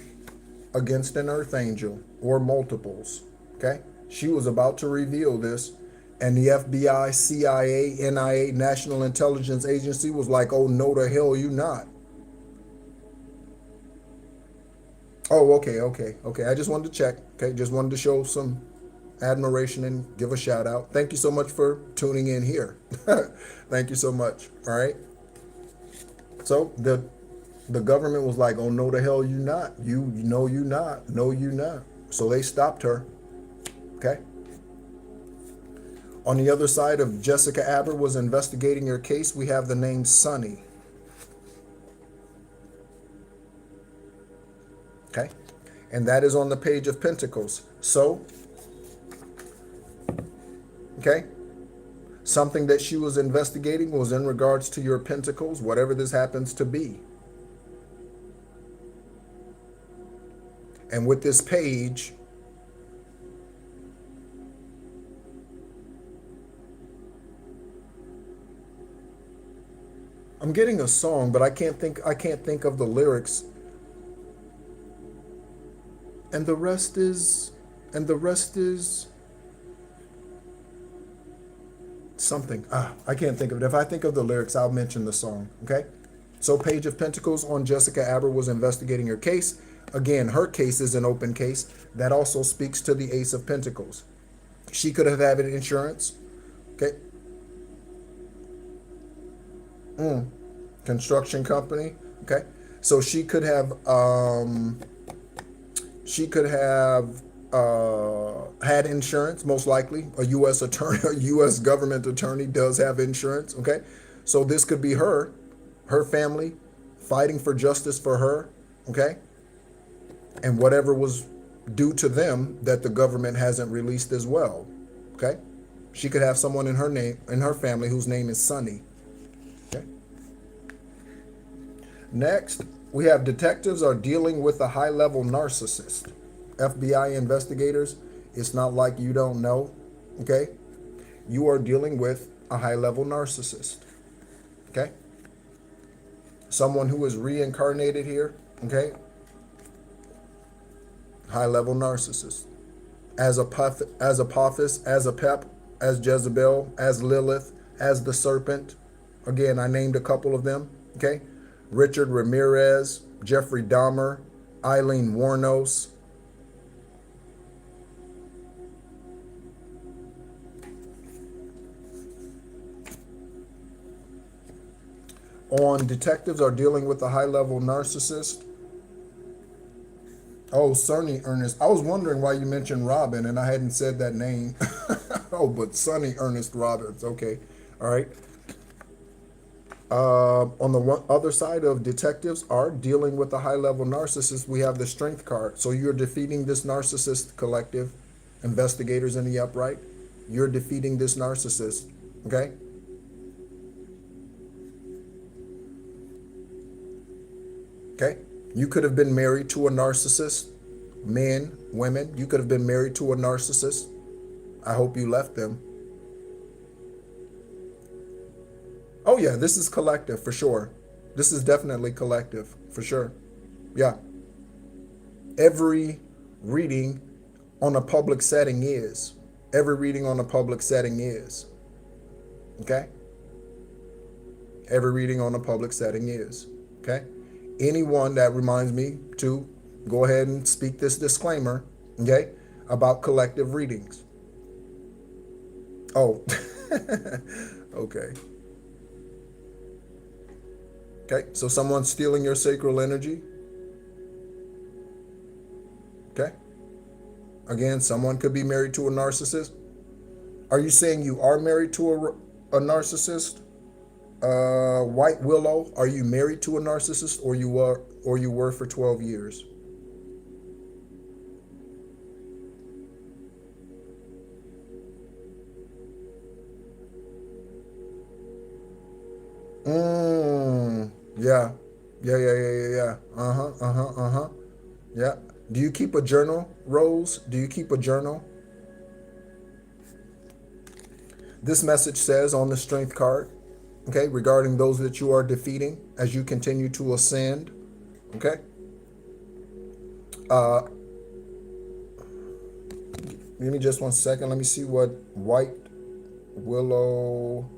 against an earth angel or multiples. Okay? She was about to reveal this, and the FBI, CIA, NIA, National Intelligence Agency was like, oh, no, the hell you not. Oh, okay. I just wanted to check. Okay, just wanted to show some admiration and give a shout out. Thank you so much for tuning in here. Thank you so much. All right. So the government was like, oh, no, the hell you not. You know you not. No, you not. So they stopped her. Okay. On the other side of Jessica Aber was investigating her case, we have the name Sunny. Okay. And that is on the Page of Pentacles. So, okay, something that she was investigating was in regards to your pentacles, whatever this happens to be. And with this page, I'm getting a song, but I can't think of the lyrics. And the rest is something. I can't think of it. If I think of the lyrics, I'll mention the song. Okay. So Page of Pentacles on Jessica Aber was investigating her case. Again, her case is an open case. That also speaks to the Ace of Pentacles. She could have had insurance. Okay. Construction company. Okay. So she could have had insurance, most likely. A U.S. attorney, a U.S. government attorney does have insurance. Okay. So this could be her family fighting for justice for her. Okay. And whatever was due to them that the government hasn't released as well. Okay. She could have someone in her family whose name is Sunny. Okay. Next, we have detectives are dealing with a high-level narcissist. FBI investigators, it's not like you don't know, okay? You are dealing with a high-level narcissist, okay? Someone who is reincarnated here, okay? High-level narcissist. As Apophis, as Apep, as Jezebel, as Lilith, as the serpent. Again, I named a couple of them, okay? Richard Ramirez, Jeffrey Dahmer, Eileen Wuornos. On detectives are dealing with a high-level narcissist. Oh, Sonny Ernest. I was wondering why you mentioned Robin and I hadn't said that name. Oh, but Sonny Ernest Robbins. Okay. All right. On the other side of detectives are dealing with a high-level narcissist, we have the Strength card. So you're defeating this narcissist collective. Investigators in the upright. You're defeating this narcissist. Okay? Okay? You could have been married to a narcissist. Men, women, you could have been married to a narcissist. I hope you left them. Oh yeah, this is collective for sure. This is definitely collective for sure. Yeah. Every reading on a public setting is. Every reading on a public setting is. Okay? Every reading on a public setting is. Okay? Anyone that reminds me to go ahead and speak this disclaimer, okay, about collective readings. Oh, okay. Okay, so someone's stealing your sacral energy. Okay. Again, someone could be married to a narcissist. Are you saying you are married to a narcissist? White Willow, are you married to a narcissist or you were for 12 years? Yeah. Yeah. Yeah. Do you keep a journal, Rose? Do you keep a journal? This message says on the Strength card, okay, regarding those that you are defeating as you continue to ascend, okay? Give me just 1 second. Let me see what White Willow.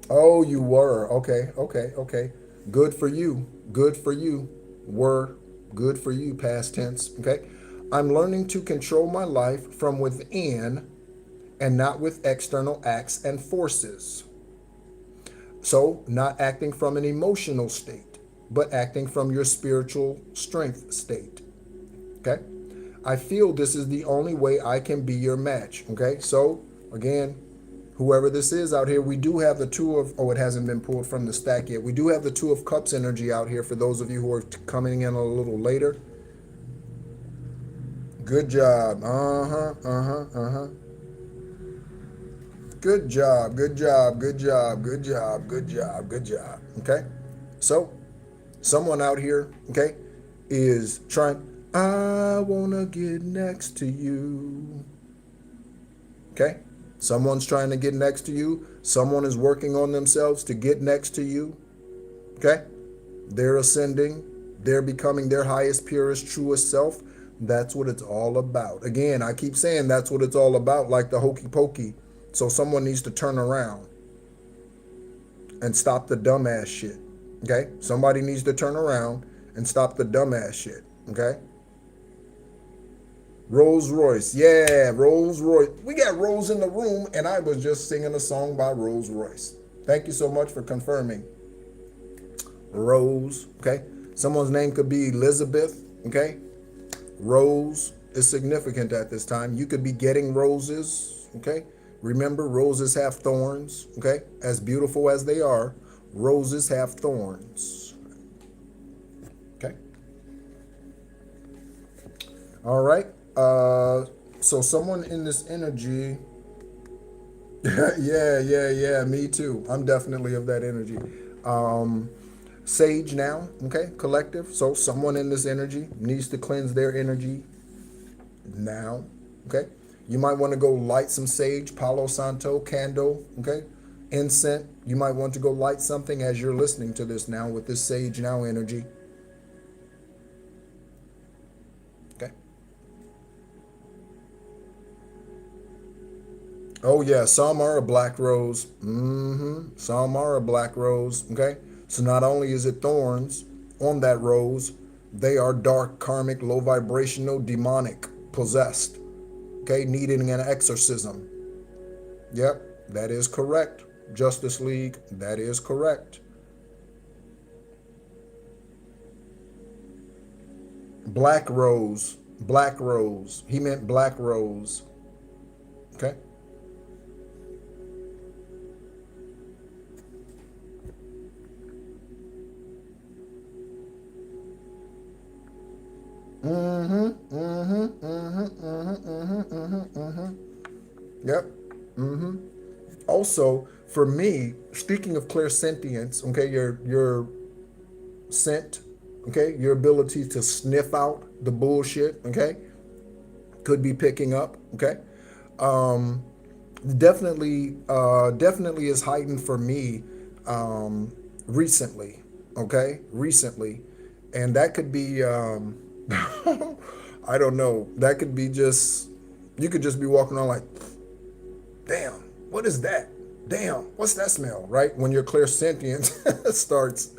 Oh, you were. Okay, okay, okay. Good for you. Good for you. Were. Good for you, past tense. Okay. I'm learning to control my life from within and not with external acts and forces. So, not acting from an emotional state, but acting from your spiritual strength state. Okay. I feel this is the only way I can be your match. Okay. So, again, whoever this is out here, we do have the Two of, oh, it hasn't been pulled from the stack yet. We do have the Two of Cups energy out here for those of you who are coming in a little later. Good job. Good job, good job, good job, good job, good job, good job. Okay? So, someone out here, okay, is trying, I want to get next to you. Okay? Someone's trying to get next to you. Someone is working on themselves to get next to you. Okay? They're ascending. They're becoming their highest, purest, truest self. That's what it's all about. Again, I keep saying that's what it's all about, like the hokey pokey. So someone needs to turn around and stop the dumbass shit. Okay? Somebody needs to turn around and stop the dumbass shit. Okay? Rolls Royce. Yeah, Rolls Royce. We got Rose in the room, and I was just singing a song by Rolls Royce. Thank you so much for confirming. Rose. Okay? Someone's name could be Elizabeth. Okay? Rose is significant at this time. You could be getting roses. Okay? Remember, roses have thorns. Okay? As beautiful as they are, roses have thorns. Okay? All right. So someone in this energy, yeah, me too. I'm definitely of that energy. Sage now, okay, collective. So someone in this energy needs to cleanse their energy now, okay? You might want to go light some sage, Palo Santo, candle, okay? Incense. You might want to go light something as you're listening to this now with this sage now energy. Okay. Oh yeah, some are a black rose. Some are a black rose, okay? So not only is it thorns on that rose, they are dark, karmic, low vibrational, demonic, possessed, okay? Needing an exorcism. Yep, that is correct. Justice League, that is correct. Black rose, black rose. He meant black rose, okay? Yep. Also, for me, speaking of clairsentience, okay, your scent, okay, your ability to sniff out the bullshit, okay, could be picking up, okay. Definitely is heightened for me recently, okay, recently. And that could be, I don't know, that could be just, you could just be walking around like, damn, what is that? Damn, what's that smell, right? When your clairsentience starts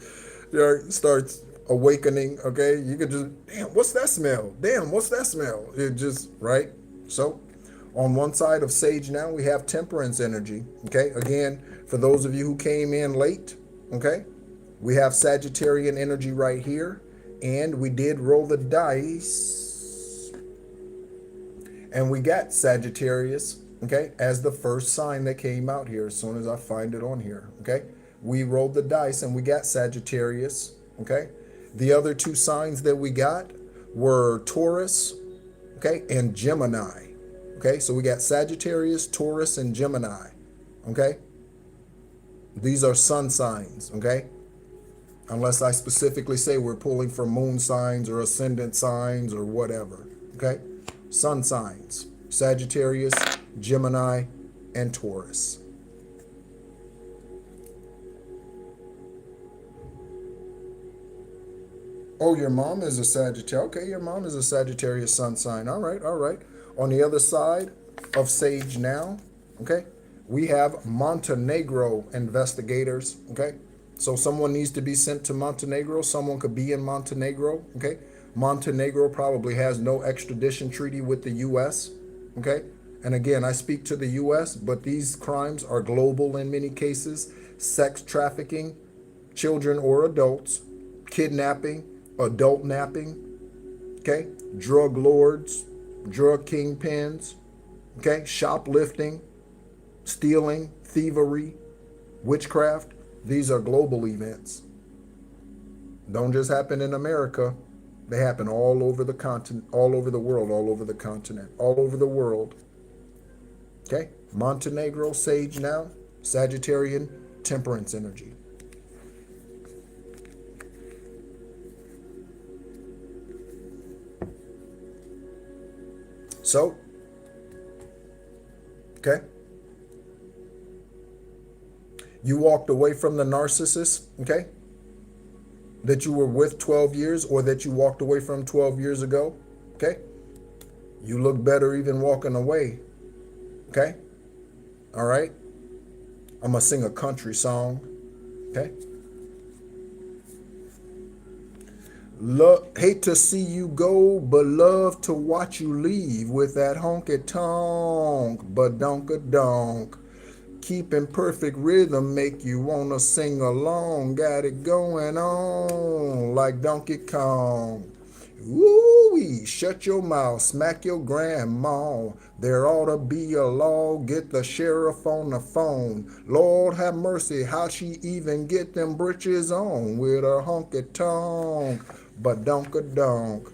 awakening, okay? You could just, damn, what's that smell? Damn, what's that smell? It just, right? So, on one side of sage now, we have temperance energy, okay? Again, for those of you who came in late, okay? We have Sagittarian energy right here, and we did roll the dice, and we got Sagittarius, okay, as the first sign that came out here as soon as I find it on here, okay? We rolled the dice, and we got Sagittarius, okay? The other two signs that we got were Taurus, okay, and Gemini, okay? So we got Sagittarius, Taurus, and Gemini, okay? These are sun signs, okay? Unless I specifically say we're pulling from moon signs or ascendant signs or whatever, okay? Sun signs, Sagittarius, Gemini, and Taurus. Oh, your mom is a Sagittarius. Okay, your mom is a Sagittarius sun sign. All right, all right. On the other side of Sage now, okay, we have Montenegro investigators. Okay, so someone needs to be sent to Montenegro. Someone could be in Montenegro. Okay, Montenegro probably has no extradition treaty with the U.S. Okay, and again, I speak to the U.S., but these crimes are global in many cases. Sex trafficking, children or adults, kidnapping, adult napping, okay, drug lords, drug kingpins, okay, shoplifting, stealing, thievery, witchcraft. These are global events. Don't just happen in America. They happen all over the continent, all over the world, all over the continent, all over the world. Okay, Montenegro, Sage now, Sagittarian, temperance energy. So, okay, you walked away from the narcissist, okay, that you were with 12 years or that you walked away from 12 years ago, okay? You look better even walking away, okay? All right? I'm going to sing a country song, okay? Hate to see you go, but love to watch you leave with that honky tonk, but donk. Keeping perfect rhythm make you wanna sing along. Got it going on like Donkey Kong. Woo-wee, shut your mouth, smack your grandma. There ought to be a law, get the sheriff on the phone. Lord have mercy, how she even get them britches on with her honky tonk, but donk.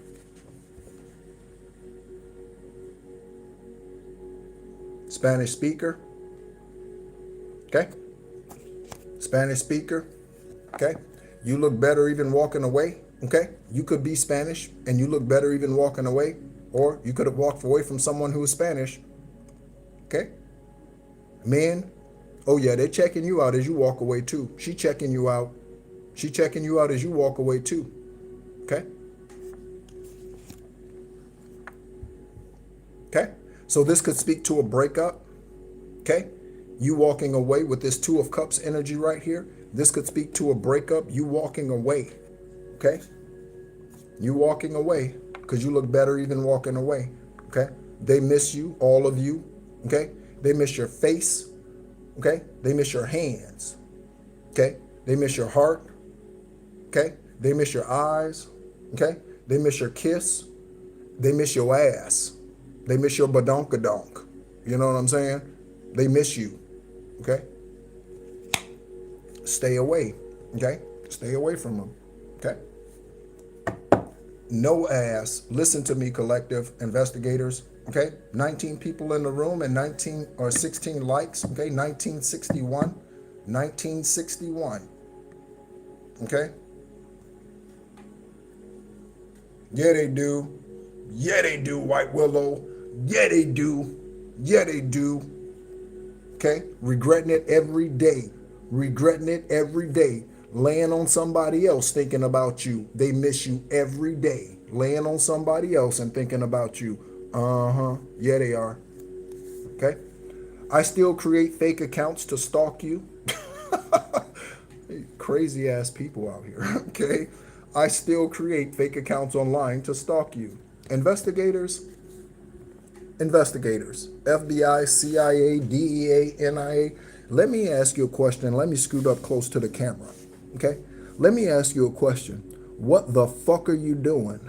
Spanish speaker, okay? Spanish speaker, okay? You look better even walking away, okay? You could be Spanish and you look better even walking away, or you could have walked away from someone who is Spanish, okay? Men, oh yeah, they're checking you out as you walk away too. She checking you out. She checking you out as you walk away too, okay? Okay? So this could speak to a breakup, okay? You walking away with this Two of Cups energy right here. This could speak to a breakup, you walking away, okay? You walking away because you look better even walking away, okay? They miss you, all of you, okay? They miss your face, okay? They miss your hands, okay? They miss your heart, okay? They miss your eyes, okay? They miss your kiss. They miss your ass. They miss your badonkadonk. You know what I'm saying? They miss you, okay? Stay away, okay? Stay away from them, okay? No ass. Listen to me, collective investigators, okay? 19 people in the room and 19 or 16 likes, okay? 1961, okay? Yeah, they do. Yeah, they do, White Willow. Yeah, they do. Yeah, they do. Okay? Regretting it every day. Regretting it every day. Laying on somebody else thinking about you. They miss you every day. Laying on somebody else and thinking about you. Uh-huh. Yeah, they are. Okay? I still create fake accounts to stalk you. Crazy ass people out here. Okay? I still create fake accounts online to stalk you. Investigators, FBI, CIA, DEA, NIA. Let me ask you a question. Let me scoot up close to the camera, okay? Let me ask you a question. What the fuck are you doing?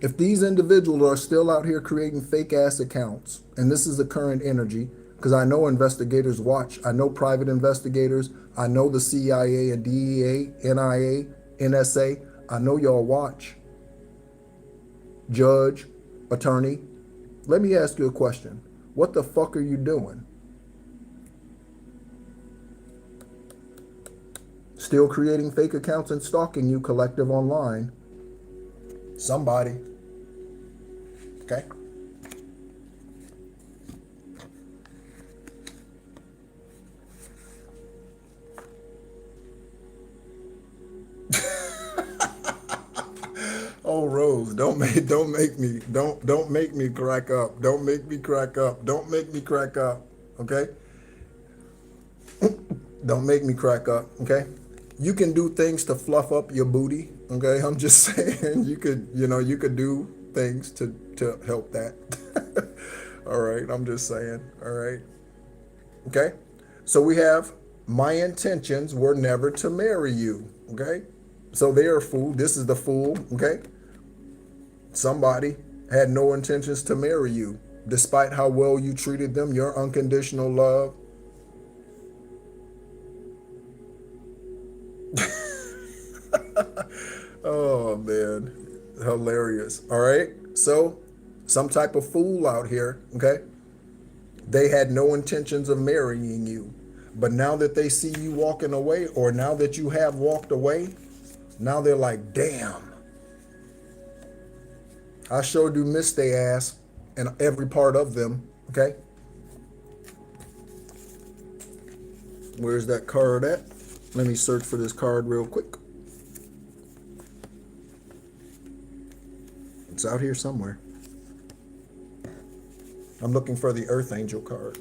If these individuals are still out here creating fake ass accounts, and this is the current energy, because I know investigators watch, I know private investigators, I know the CIA and DEA, NIA, NSA, I know y'all watch. Judge, attorney, let me ask you a question. What the fuck are you doing? Still creating fake accounts and stalking you, collective online. Somebody. Okay? knows. Don't make me crack up. Don't make me crack up. Don't make me crack up. Okay? Don't make me crack up. Okay? You can do things to fluff up your booty. Okay? I'm just saying you could do things to help that. All right, I'm just saying. All right. Okay? So we have, my intentions were never to marry you. Okay? So they're a fool. This is the fool. Okay? Somebody had no intentions to marry you, despite how well you treated them, your unconditional love. Oh, man. Hilarious. All right? So, some type of fool out here, okay? They had no intentions of marrying you. But now that they see you walking away, or now that you have walked away, now they're like, damn. I sure do miss their ass and every part of them, okay? Where's that card at? Let me search for this card real quick. It's out here somewhere. I'm looking for the Earth Angel card.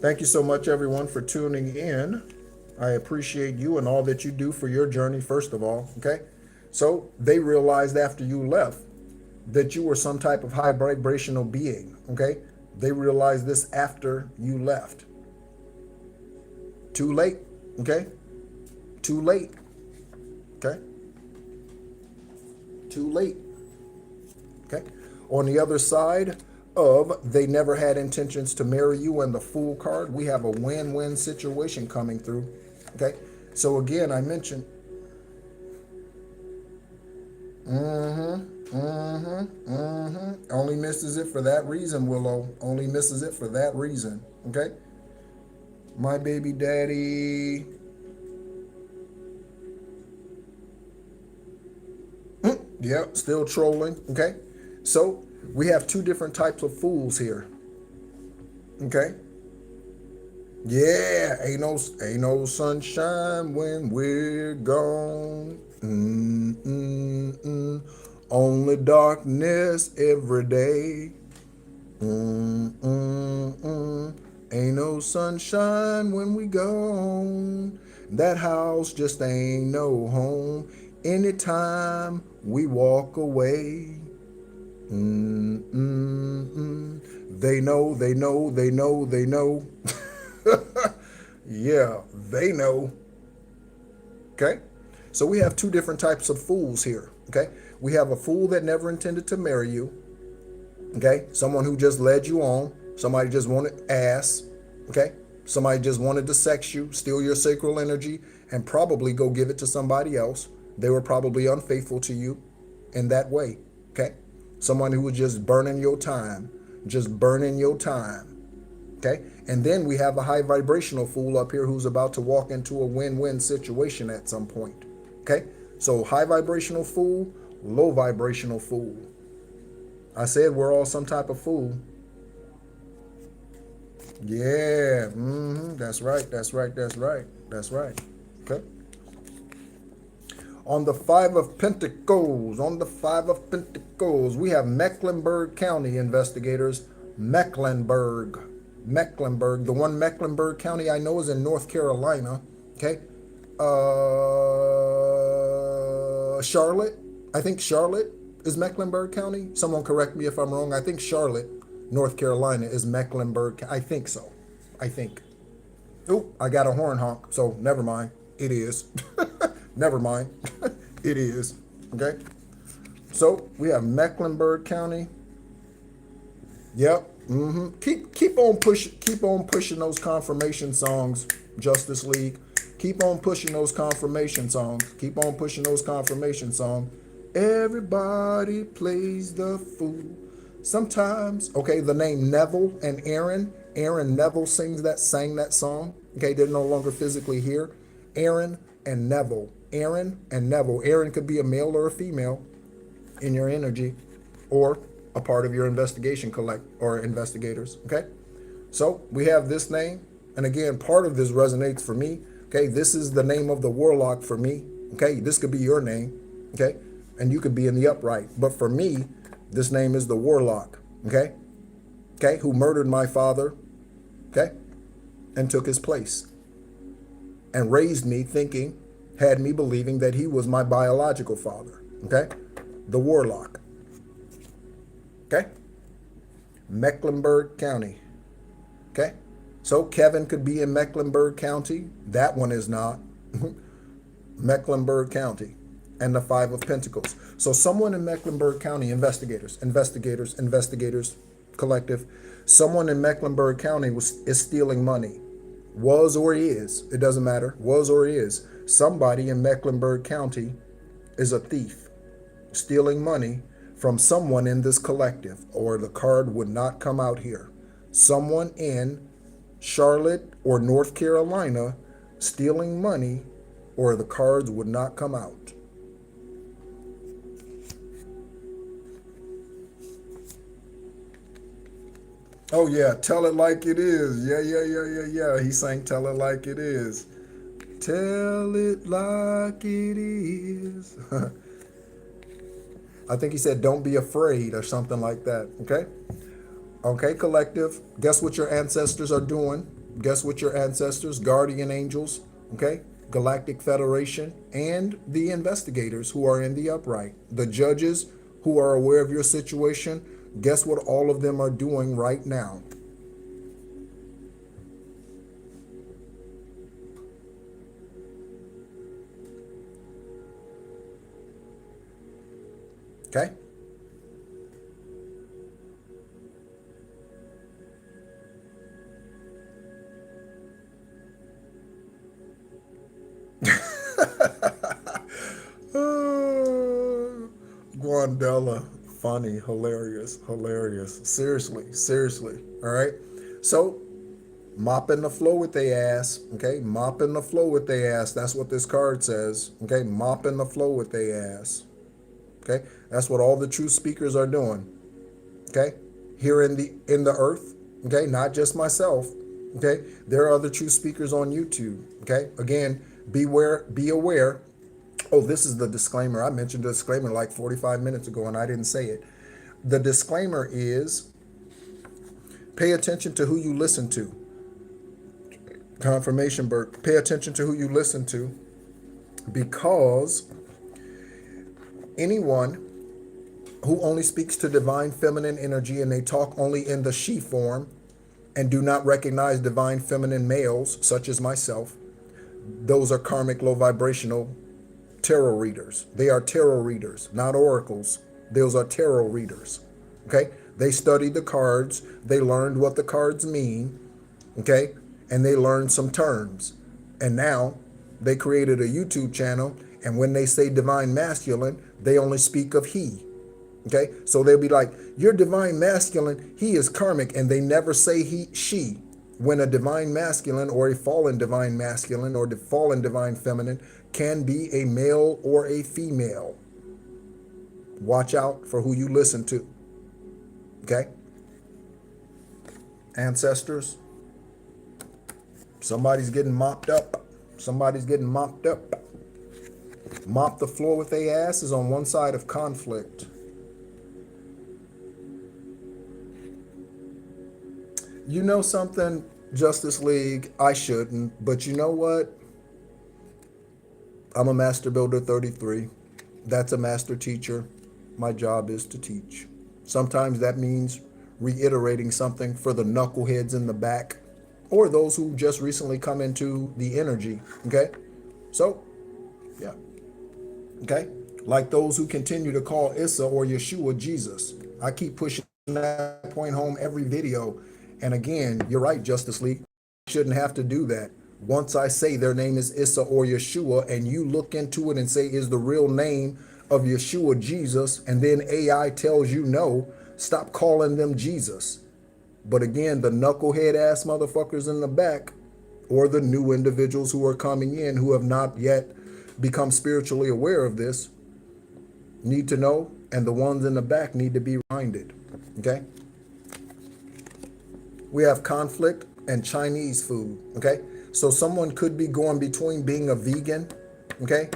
Thank you so much, everyone, for tuning in. I appreciate you and all that you do for your journey, first of all, okay? So they realized after you left that you were some type of high vibrational being, okay? They realized this after you left. Too late, okay? Too late, okay? Too late, okay? On the other side of they never had intentions to marry you and the Fool card, we have a win-win situation coming through, okay? So again, I mentioned, only misses it for that reason, Willow. Only misses it for that reason, okay? My baby daddy. Yep, still trolling, okay? So we have two different types of fools here, okay? Yeah, ain't no sunshine when we're gone. Only darkness every day. Ain't no sunshine when we gone. That house just ain't no home. Anytime we walk away. They know, they know, they know, they know. Yeah, they know. Okay? So we have two different types of fools here. Okay? We have a fool that never intended to marry you. Okay? Someone who just led you on. Somebody just wanted ass. Okay? Somebody just wanted to sex you, steal your sacral energy, and probably go give it to somebody else. They were probably unfaithful to you in that way. Okay? Someone who was just burning your time. Just burning your time. Okay? And then we have a high vibrational fool up here who's about to walk into a win-win situation at some point. Okay? So high vibrational fool, low vibrational fool. I said we're all some type of fool. Yeah, that's right, that's right, that's right, that's right. Okay. On the Five of Pentacles, we have Mecklenburg County investigators. Mecklenburg, the one Mecklenburg County I know is in North Carolina. Okay. Charlotte, I think Charlotte is Mecklenburg County. Someone correct me if I'm wrong. I think Charlotte, North Carolina is Mecklenburg. I think so. I think. Oh, I got a horn honk, so never mind. It is. Never mind. It is. Okay. So we have Mecklenburg County. Yep. Keep on pushing those confirmation songs, Justice League. Keep on pushing those confirmation songs. Keep on pushing those confirmation songs. Everybody plays the fool. Sometimes, okay, the name Neville and Aaron Neville sang that song. Okay, they're no longer physically here. Aaron and Neville. Aaron could be a male or a female in your energy, or a part of your investigation investigators. Okay, so we have this name, and again, part of this resonates for me. Okay, this is the name of the warlock for me. Okay, this could be your name. Okay, and you could be in the upright. But for me, this name is the warlock, okay? Okay, who murdered my father, okay, and took his place and raised me thinking, had me believing that he was my biological father, okay? The warlock, okay? Mecklenburg County, okay? So Kevin could be in Mecklenburg County. That one is not. Mecklenburg County and the Five of Pentacles. So someone in Mecklenburg County, investigators, collective, someone in Mecklenburg County is stealing money. Was or is, it doesn't matter, was or is. Somebody in Mecklenburg County is a thief, stealing money from someone in this collective, or the card would not come out here. Someone in Charlotte or North Carolina stealing money, or the cards would not come out. Oh yeah, tell it like it is. Yeah. He's saying tell it like it is. Tell it like it is. I think he said don't be afraid or something like that. Okay? Okay, collective. Guess what your ancestors are doing? Guess what your ancestors, guardian angels, okay? Galactic Federation, and the investigators who are in the upright, the judges who are aware of your situation, guess what all of them are doing right now? Okay? Guandella, funny, hilarious. Seriously. All right. So, mopping the floor with their ass. Okay, mopping the floor with their ass. That's what this card says. Okay, mopping the floor with their ass. Okay, that's what all the true speakers are doing. Okay, here in the earth. Okay, not just myself. Okay, there are other true speakers on YouTube. Okay, again, be aware. Oh, this is the disclaimer. I mentioned the disclaimer like 45 minutes ago and I didn't say it. The disclaimer is pay attention to who you listen to. Confirmation, Bert. Pay attention to who you listen to, because anyone who only speaks to divine feminine energy and they talk only in the she form and do not recognize divine feminine males, such as myself, those are karmic low vibrational tarot readers. They are tarot readers, not oracles. Those are tarot readers. Okay? They studied the cards. They learned what the cards mean. Okay? And they learned some terms. And now they created a YouTube channel. And when they say divine masculine, they only speak of he. Okay? So they'll be like, you're divine masculine. He is karmic. And they never say he, she. When a divine masculine or a fallen divine masculine or the fallen divine feminine can be a male or a female. Watch out for who you listen to. Okay? Ancestors, somebody's getting mopped up. Somebody's getting mopped up. Mop the floor with their asses on one side of conflict. You know something, Justice League? I shouldn't, but you know what? I'm a Master Builder 33. That's a master teacher. My job is to teach. Sometimes that means reiterating something for the knuckleheads in the back or those who just recently come into the energy. Okay? So, yeah. Okay? Like those who continue to call Issa or Yeshua Jesus. I keep pushing that point home every video. And again, you're right, Justice League. Shouldn't have to do that. Once I say their name is Issa or Yeshua and you look into it and say, is the real name of Yeshua Jesus? And then AI tells you no, stop calling them Jesus. But again, the knucklehead ass motherfuckers in the back, or the new individuals who are coming in who have not yet become spiritually aware of this, need to know. And the ones in the back need to be reminded. Okay? We have conflict and Chinese food. Okay? So someone could be going between being a vegan, okay,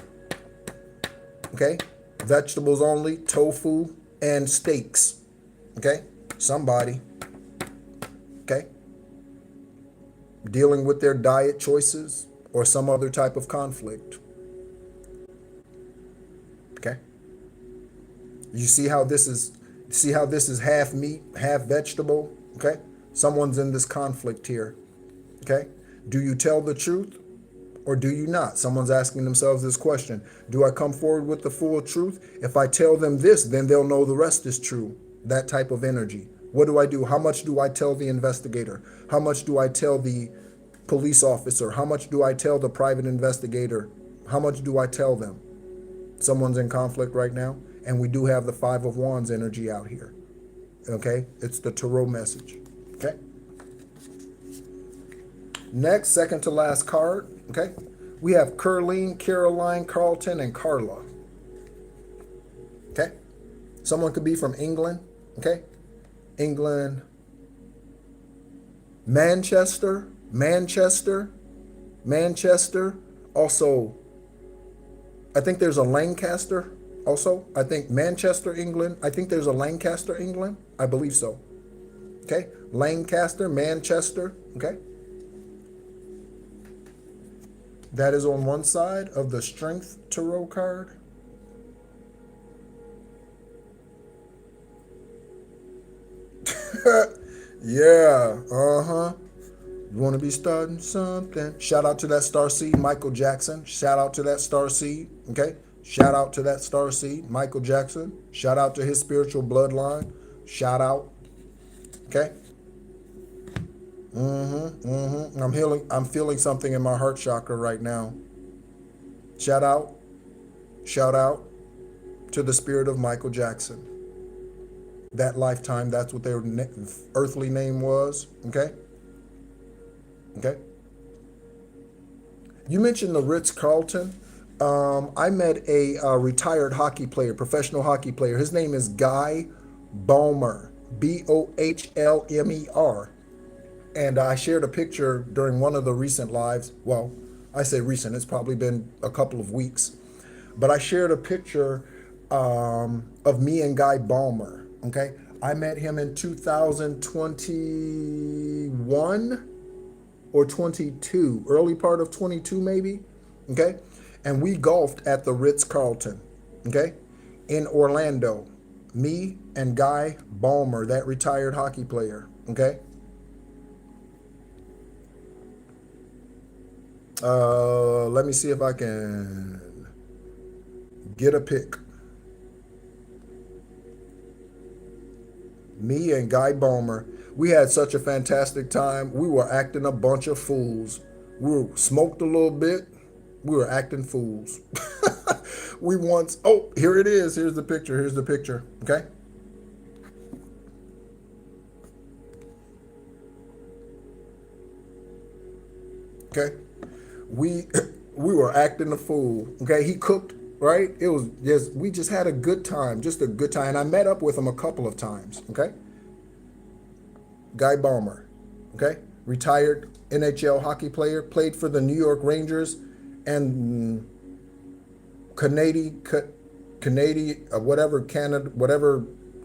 vegetables only, tofu, and steaks. Okay? Somebody. Okay? Dealing with their diet choices or some other type of conflict. Okay? You see how this is half meat, half vegetable? Okay? Someone's in this conflict here. Okay? Do you tell the truth or do you not? Someone's asking themselves this question. Do I come forward with the full truth? If I tell them this, then they'll know the rest is true. That type of energy. What do I do? How much do I tell the investigator? How much do I tell the police officer? How much do I tell the private investigator? How much do I tell them? Someone's in conflict right now, and we do have the Five of Wands energy out here. Okay? It's the tarot message. Okay? Next, second to last card. Okay? We have Curleen, Caroline, Carlton, and Carla. Okay? Someone could be from England. Okay? England. Manchester. Also, I think there's a Lancaster also. I think Manchester, England. I think there's a Lancaster, England. I believe so. Okay? Lancaster, Manchester. Okay? That is on one side of the Strength Tarot card. Yeah, You want to be starting something. Shout out to that star seed, Michael Jackson. Shout out to that star seed, okay? Shout out to that star seed, Michael Jackson. Shout out to his spiritual bloodline. Shout out, okay? I'm feeling something in my heart chakra right now. Shout out to the spirit of Michael Jackson. That lifetime, that's what their earthly name was, okay? Okay. You mentioned the Ritz-Carlton. I met a retired hockey player, professional hockey player. His name is Guy Boehmer, Bohlmer. And I shared a picture during one of the recent lives. Well, I say recent, it's probably been a couple of weeks. But I shared a picture of me and Guy Boehmer, okay? I met him in 2021 or 22, early part of 22 maybe, okay? And we golfed at the Ritz-Carlton, okay? In Orlando, me and Guy Boehmer, that retired hockey player, okay? Let me see if I can get a pic. Me and Guy Boehmer, we had such a fantastic time. We were acting a bunch of fools. We were smoked a little bit. We were acting fools. Oh, here it is. Here's the picture. Here's the picture. Okay. Okay. We were acting a fool. Okay. He cooked, right? It was just, we just had a good time. Just a good time. And I met up with him a couple of times. Okay. Guy Boehmer, okay? Retired NHL hockey player, played for the New York Rangers and Canada, whatever,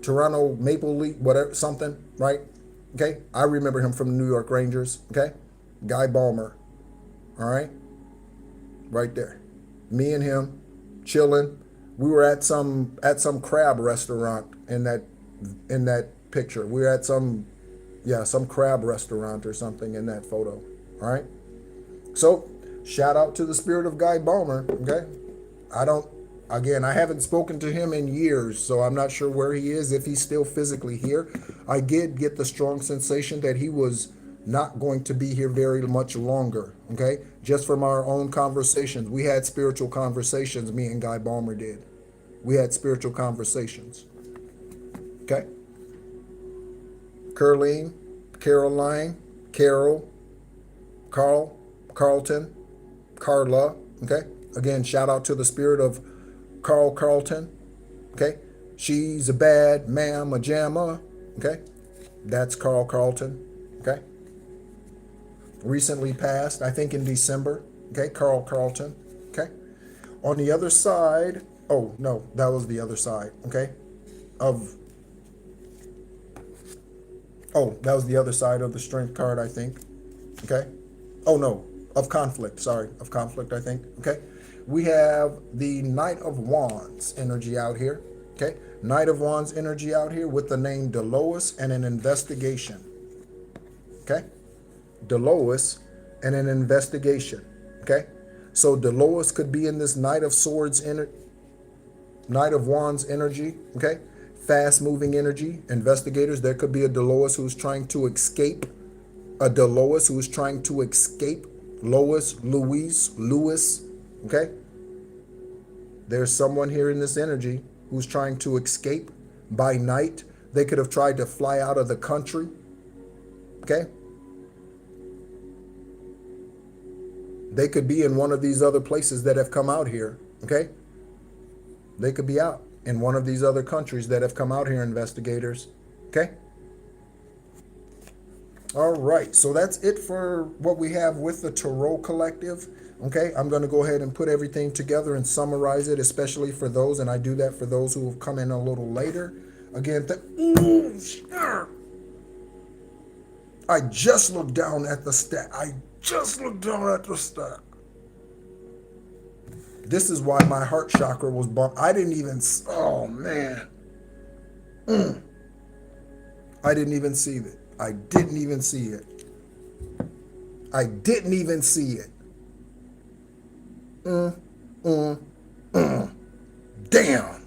Toronto Maple Leaf, whatever, something, right? Okay? I remember him from the New York Rangers, okay? Guy Boehmer, all right? Right there. Me and him chilling. We were at some crab restaurant in that picture. We were at some crab restaurant or something in that photo. All right. So shout out to the spirit of Guy Boehmer. Okay. I haven't spoken to him in years, so I'm not sure where he is, if he's still physically here. I did get the strong sensation that he was not going to be here very much longer. Okay. Just from our own conversations. We had spiritual conversations, me and Guy Boehmer did. We had spiritual conversations. Okay. Curleen, Caroline, Carol, Carl, Carlton, Carla, okay? Again, shout out to the spirit of Carl Carlton, okay? She's a bad mamma jamma, okay? That's Carl Carlton, okay? Recently passed, I think in December, okay? Carl Carlton, okay? On the other side, Oh, no, that was the other side, okay? Of, oh, that was the other side of the strength card, I think, okay? Oh, no, of conflict, sorry, of conflict, I think, okay? We have the Knight of Wands energy out here, okay? Knight of Wands energy out here with the name Delois and an investigation, okay? Delois and an investigation, okay? So Delois could be in this Knight of Swords energy, Knight of Wands energy, okay? Fast moving energy, investigators. There could be a Delois who's trying to escape, a Delois who's trying to escape, Lewis, okay? There's someone here in this energy who's trying to escape by night. They could have tried to fly out of the country, okay? They could be in one of these other places that have come out here, okay? They could be out in one of these other countries that have come out here, investigators, okay? All right, so that's it for what we have with the Tarot Collective, okay? I'm going to go ahead and put everything together and summarize it, especially for those, and I do that for those who have come in a little later. Again, I just looked down at the stack. This is why my heart chakra was bumped. I didn't even, oh man. I didn't even see it. I didn't even see it. I didn't even see it. Damn.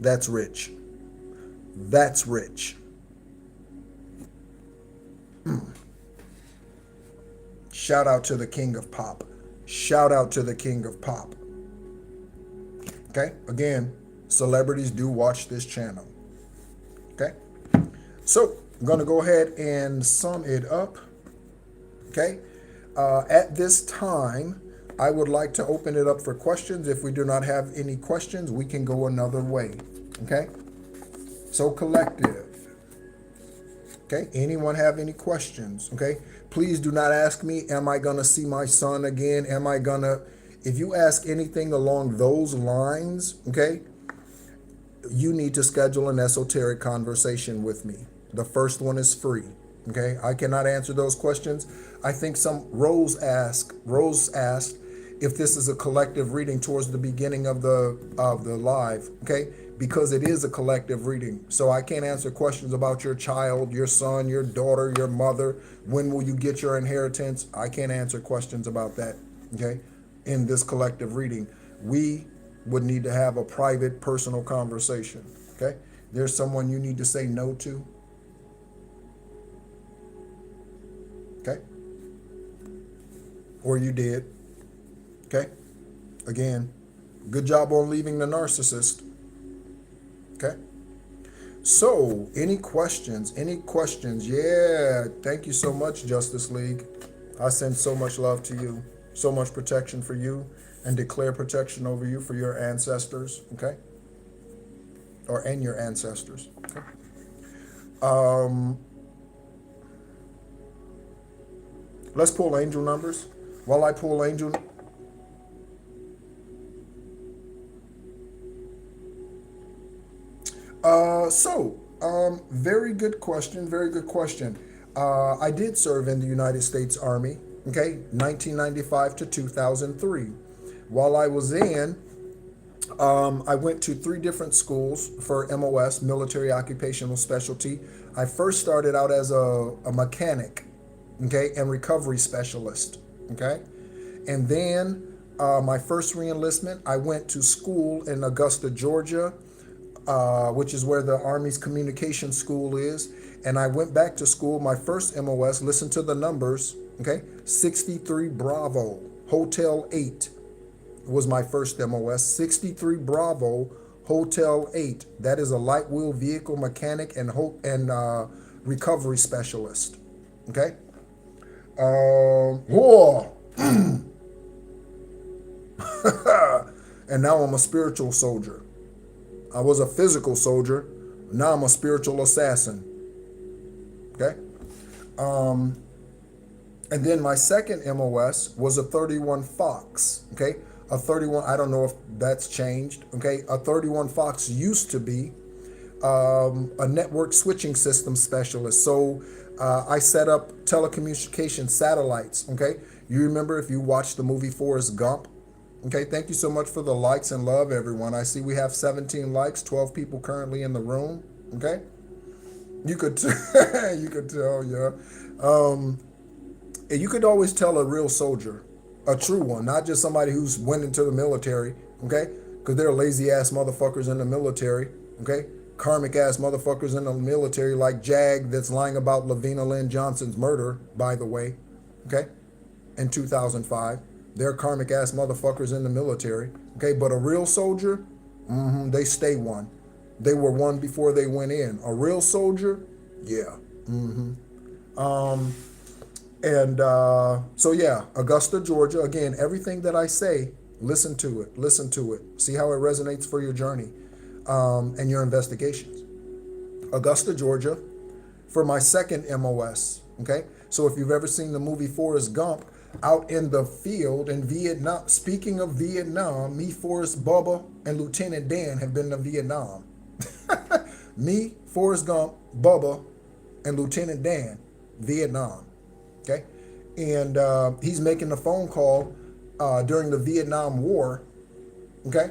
That's rich. That's rich. Shout out to the King of Pop. Shout out to the King of Pop. Okay, again, celebrities do watch this channel. Okay, so I'm going to go ahead and sum it up. Okay, at this time, I would like to open it up for questions. If we do not have any questions, we can go another way. Okay, so collective. Okay, anyone have any questions? Okay, please do not ask me, am I going to see my son again? Am I going to, if you ask anything along those lines, okay, you need to schedule an esoteric conversation with me. The first one is free. Okay, I cannot answer those questions. I think Rose asked if this is a collective reading towards the beginning of the live, okay? Because it is a collective reading. So I can't answer questions about your child, your son, your daughter, your mother. When will you get your inheritance? I can't answer questions about that, okay? In this collective reading, we would need to have a private, personal conversation, okay? There's someone you need to say no to, okay? Or you did, okay? Again, good job on leaving the narcissist, okay? So, any questions? Any questions? Yeah, thank you so much, Justice League. I send so much love to you, so much protection for you, and declare protection over you for your ancestors, okay? And your ancestors, okay? Let's pull angel numbers. While I pull angel... very good question, very good question. I did serve in the United States Army, okay, 1995 to 2003. While I was in, I went to 3 different schools for MOS, Military Occupational Specialty. I first started out as a mechanic, okay, and recovery specialist, okay? And then my first reenlistment, I went to school in Augusta, Georgia, which is where the Army's communication school is. And I went back to school, my first MOS, listen to the numbers, okay? 63 Bravo, Hotel 8 was my first MOS. 63 Bravo, Hotel 8. That is a light wheel vehicle mechanic and recovery specialist, okay? Whoa. And now I'm a spiritual soldier. I was a physical soldier. Now I'm a spiritual assassin. Okay? And then my second MOS was a 31 Fox, okay? A 31, I don't know if that's changed, okay? A 31 Fox used to be a network switching system specialist. So I set up telecommunication satellites, okay? You remember if you watched the movie Forrest Gump? Okay, thank you so much for the likes and love, everyone. I see we have 17 likes, 12 people currently in the room, okay? You could, you could tell, yeah. And you could always tell a real soldier, a true one, not just somebody who's went into the military, okay? Because there are lazy ass motherfuckers in the military, okay? Karmic ass motherfuckers in the military like Jag that's lying about Lavina Lynn Johnson's murder, by the way, okay? In 2005. They're karmic ass motherfuckers in the military, okay? But a real soldier, they stay one. They were one before they went in. A real soldier, yeah. So yeah, Augusta, Georgia. Again, everything that I say, listen to it. Listen to it. See how it resonates for your journey and your investigations. Augusta, Georgia, for my second MOS. Okay, so if you've ever seen the movie Forrest Gump, out in the field in Vietnam. Speaking of Vietnam, me, Forrest, Bubba, and Lieutenant Dan have been to Vietnam. Me, Forrest Gump, Bubba, and Lieutenant Dan, Vietnam. Okay, and he's making a phone call during the Vietnam War. Okay,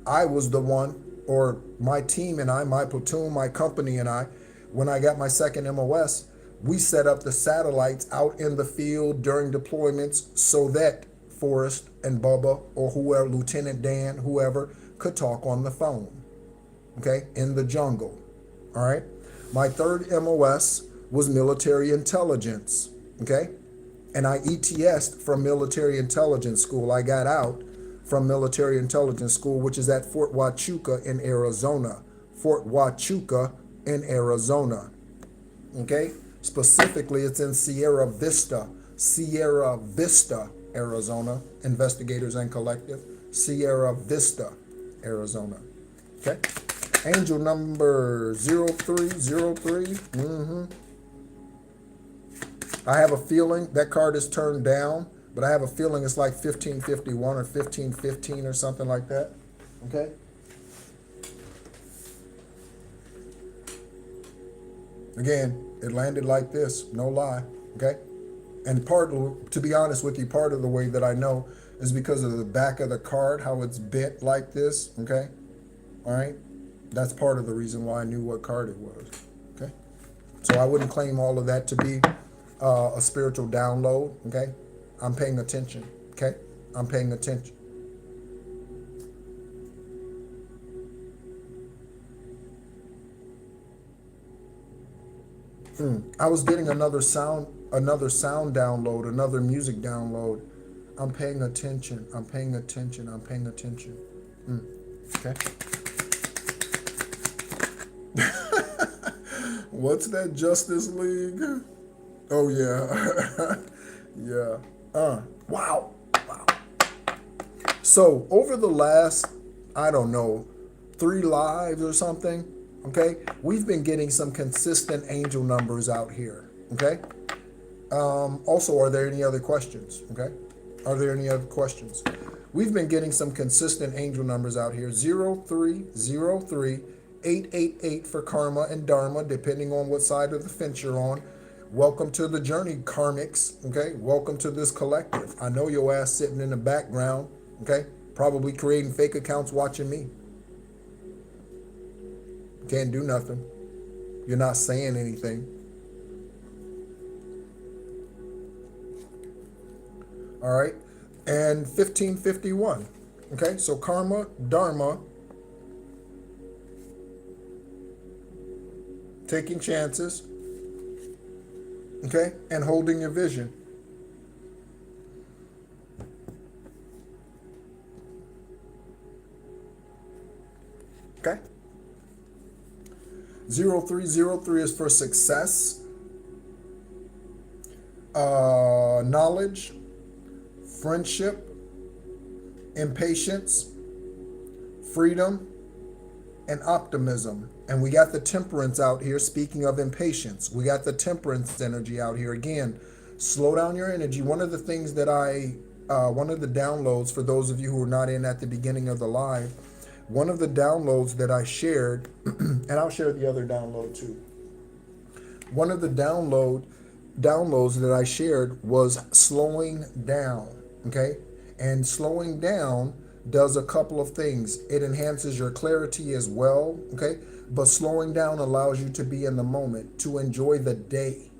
I was the one, or my team and I, my platoon, my company and I, when I got my second MOS, we set up the satellites out in the field during deployments so that Forrest and Bubba or whoever, Lieutenant Dan, whoever, could talk on the phone, okay, in the jungle, all right? My third MOS was military intelligence, okay? And I ETS'd from military intelligence school. I got out from military intelligence school, which is at Fort Huachuca in Arizona. Fort Huachuca in Arizona, okay? Specifically, it's in Sierra Vista, Arizona. Investigators and Collective, Sierra Vista, Arizona. Okay? Angel number 0303. I have a feeling that card is turned down, but I have a feeling it's like 1551 or 1515 or something like that. Okay? Again, it landed like this, no lie, okay? And to be honest with you, part of the way that I know is because of the back of the card, how it's bent like this, okay? All right? That's part of the reason why I knew what card it was, okay? So I wouldn't claim all of that to be a spiritual download, okay? I'm paying attention, okay? I'm paying attention. I was getting another sound download, another music download. I'm paying attention. I'm paying attention. I'm paying attention. Okay. What's that, Justice League? Oh yeah. Yeah. Wow. So over the last, I don't know, 3 lives or something, okay, we've been getting some consistent angel numbers out here, okay? Also, are there any other questions, okay? Are there any other questions? We've been getting some consistent angel numbers out here, 0303, 888 for karma and dharma, depending on what side of the fence you're on. Welcome to the journey, karmics, okay? Welcome to this collective. I know your ass sitting in the background, okay? Probably creating fake accounts watching me. Can't do nothing. You're not saying anything. All right. And 1551. Okay. So karma, dharma, taking chances. Okay. And holding your vision. Okay. 0303 is for success, knowledge, friendship, impatience, freedom, and optimism. And we got the temperance out here. Speaking of impatience, we got the temperance energy out here. Again, slow down your energy. One of the things that one of the downloads for those of you who were not in at the beginning of the live, one of the downloads that I shared, and I'll share the other download too. One of the downloads that I shared was slowing down, okay? And slowing down does a couple of things. It enhances your clarity as well, okay? But slowing down allows you to be in the moment, to enjoy the day,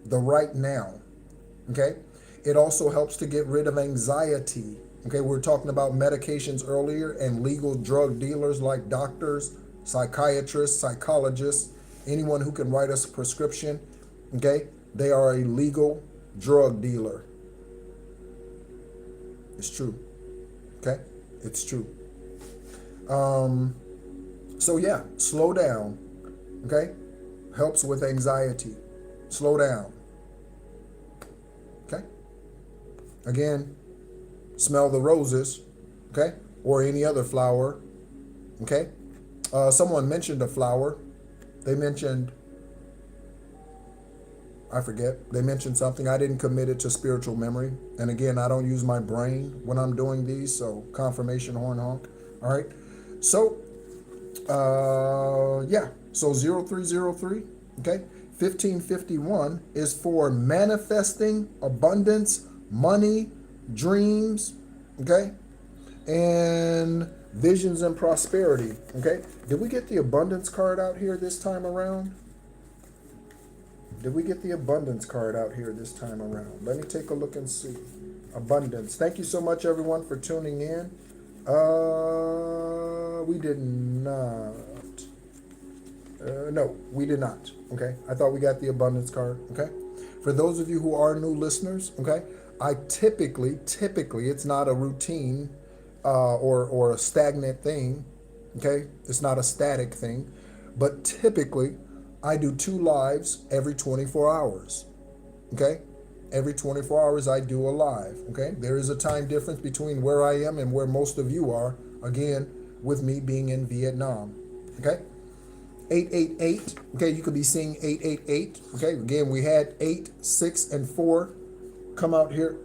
the right now, okay? It also helps to get rid of anxiety, okay? We were talking about medications earlier and legal drug dealers like doctors, psychiatrists, psychologists, anyone who can write us a prescription, okay? They are a legal drug dealer. It's true. Okay? It's true. So yeah, slow down. Okay? Helps with anxiety. Slow down. Okay? Again, smell the roses. Okay? Or any other flower. Okay? Someone mentioned a flower. They mentioned, I forget, they mentioned something. I didn't commit it to spiritual memory. And again, I don't use my brain when I'm doing these, so confirmation horn honk. All right. So, yeah. So 0303, okay? 1551 is for manifesting abundance, money, dreams, okay? And visions and prosperity, okay? Did we get the abundance card out here this time around? Did we get the abundance card out here this time around? Let me take a look and see. Abundance. Thank you so much, everyone, for tuning in. We did not. No, we did not. Okay. I thought we got the abundance card. Okay. For those of you who are new listeners, okay, I typically, it's not a routine or a stagnant thing. Okay. It's not a static thing. But typically, I do 2 lives every 24 hours. Okay. Every 24 hours, I do a live. Okay. There is a time difference between where I am and where most of you are. Again, with me being in Vietnam. Okay. 888. Okay. You could be seeing 888. Okay. Again, we had 8, 6, and 4 come out here.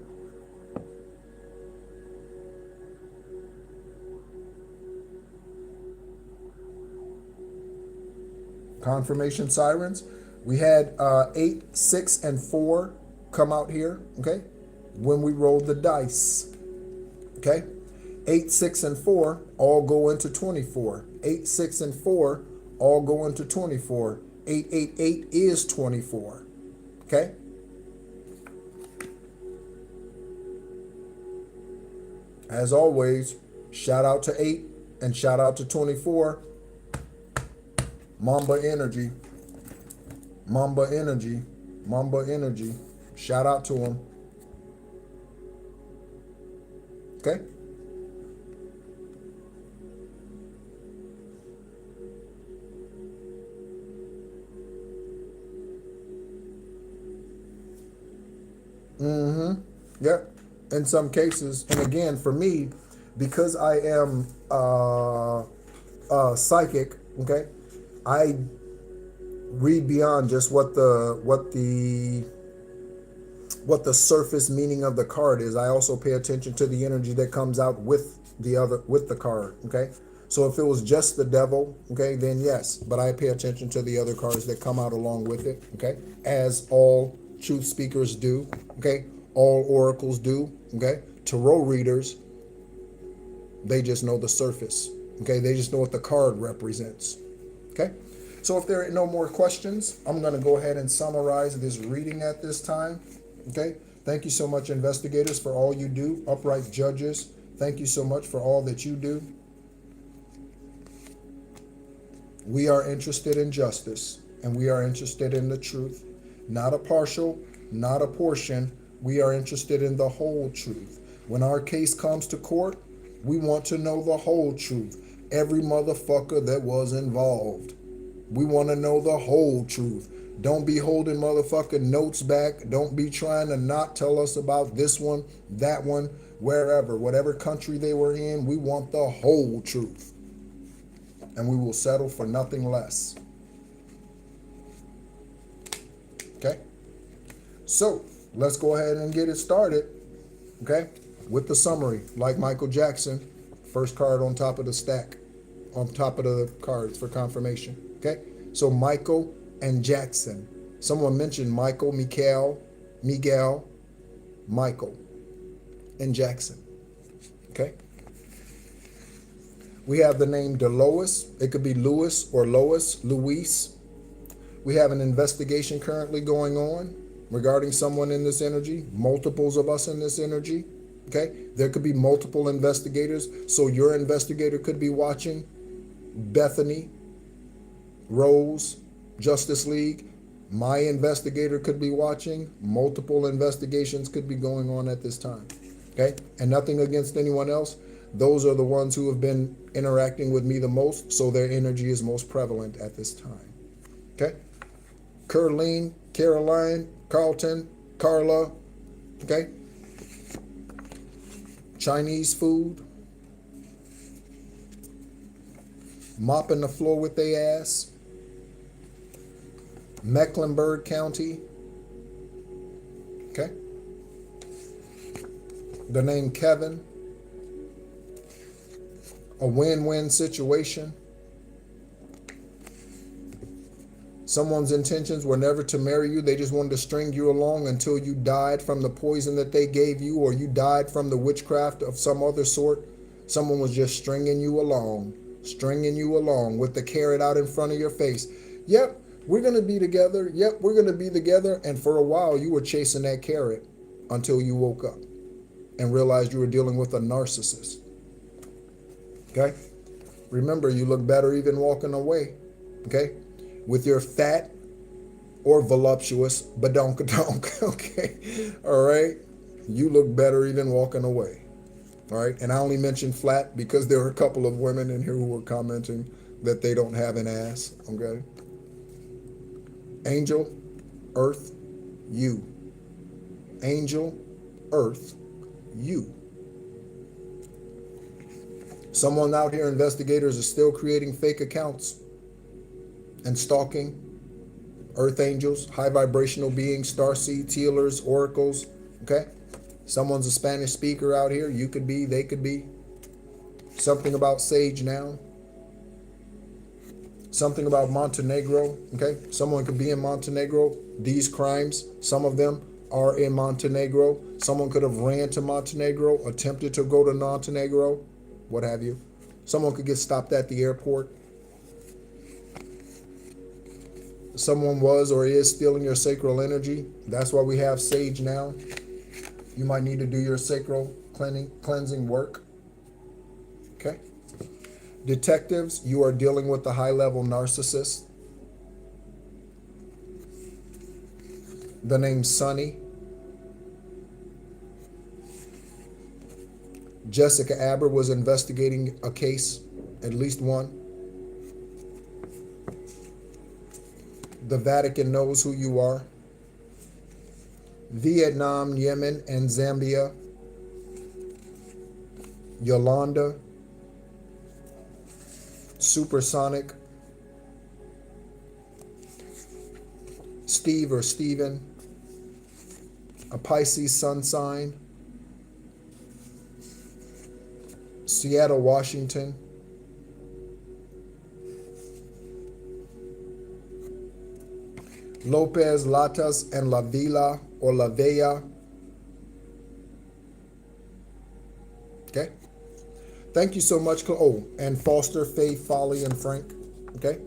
Confirmation sirens. We had 8, 6, and 4 come out here, okay, when we rolled the dice, okay? 8, 6, and 4 all go into 24. 8, 6, and 4 all go into 24. 888 is 24, okay? As always, shout out to 8 and shout out to 24. Mamba energy. Mamba energy. Mamba energy. Shout out to him. Okay? Yeah. In some cases, and again, for me, because I am psychic, okay, I read beyond just what the surface meaning of the card is. I also pay attention to the energy that comes out with the card. Okay, so if it was just the devil, okay, then yes, but I pay attention to the other cards that come out along with it. Okay, as all truth speakers do. Okay, all oracles do. Okay, tarot readers, they just know the surface. Okay, they just know what the card represents. Okay. So if there are no more questions, I'm going to go ahead and summarize this reading at this time. Okay. Thank you so much, investigators, for all you do. Upright judges, thank you so much for all that you do. We are interested in justice, and we are interested in the truth. Not a partial, not a portion. We are interested in the whole truth. When our case comes to court, we want to know the whole truth. Every motherfucker that was involved. We want to know the whole truth. Don't be holding motherfucking notes back. Don't be trying to not tell us about this one, that one, wherever, whatever country they were in. We want the whole truth. and we will settle for nothing less. Okay? So, let's go ahead and get it started, okay? With the summary, like Michael Jackson, first card on top of the stack, on top of the cards for confirmation, okay? So, Michael and Jackson. Someone mentioned Michael, Miguel, Michael, and Jackson, okay? We have the name DeLois. It could be Louis or Lois, Luis. We have an investigation currently going on regarding someone in this energy, multiples of us in this energy, okay? There could be multiple investigators, so your investigator could be watching. Bethany, Rose, Justice League. My investigator could be watching. Multiple investigations could be going on at this time, okay? And nothing against anyone else. Those are the ones who have been interacting with me the most, so their energy is most prevalent at this time, okay? Caroline, Carlton, Carla, okay? Chinese food. Mopping the floor with their ass. Mecklenburg County, okay? The name Kevin. A win-win situation. Someone's intentions were never to marry you. They just wanted to string you along until you died from the poison that they gave you, or you died from the witchcraft of some other sort. Someone was just stringing you along with the carrot out in front of your face. Yep, we're going to be together. Yep, we're going to be together. And for a while, you were chasing that carrot until you woke up and realized you were dealing with a narcissist. Okay? Remember, you look better even walking away. Okay? With your fat or voluptuous badonkadonk. Okay? All right? You look better even walking away. All right? And I only mentioned flat because there are a couple of women in here who were commenting that they don't have an ass. Okay? Angel, earth, you. Angel, earth, you. Someone out here, investigators, are still creating fake accounts and stalking earth angels, high vibrational beings, starseeds, healers, oracles, okay? Someone's a Spanish speaker out here. You could be, they could be. Something about Sage now. Something about Montenegro, okay? Someone could be in Montenegro. These crimes, some of them are in Montenegro. Someone could have ran to Montenegro, attempted to go to Montenegro, what have you. Someone could get stopped at the airport. Someone was or is stealing your sacral energy. That's why we have Sage now. You might need to do your sacral cleansing work. Okay. Detectives, you are dealing with the high-level narcissist. The name Sunny. Jessica Aber was investigating a case, at least one. The Vatican knows who you are. Vietnam, Yemen, and Zambia. Yolanda. Supersonic. Steve or Steven. A Pisces sun sign. Seattle, Washington. Lopez, Latas, and La Villa or La Vella. Okay. Thank you so much. Oh, and Foster, Faith, Folly, and Frank. Okay.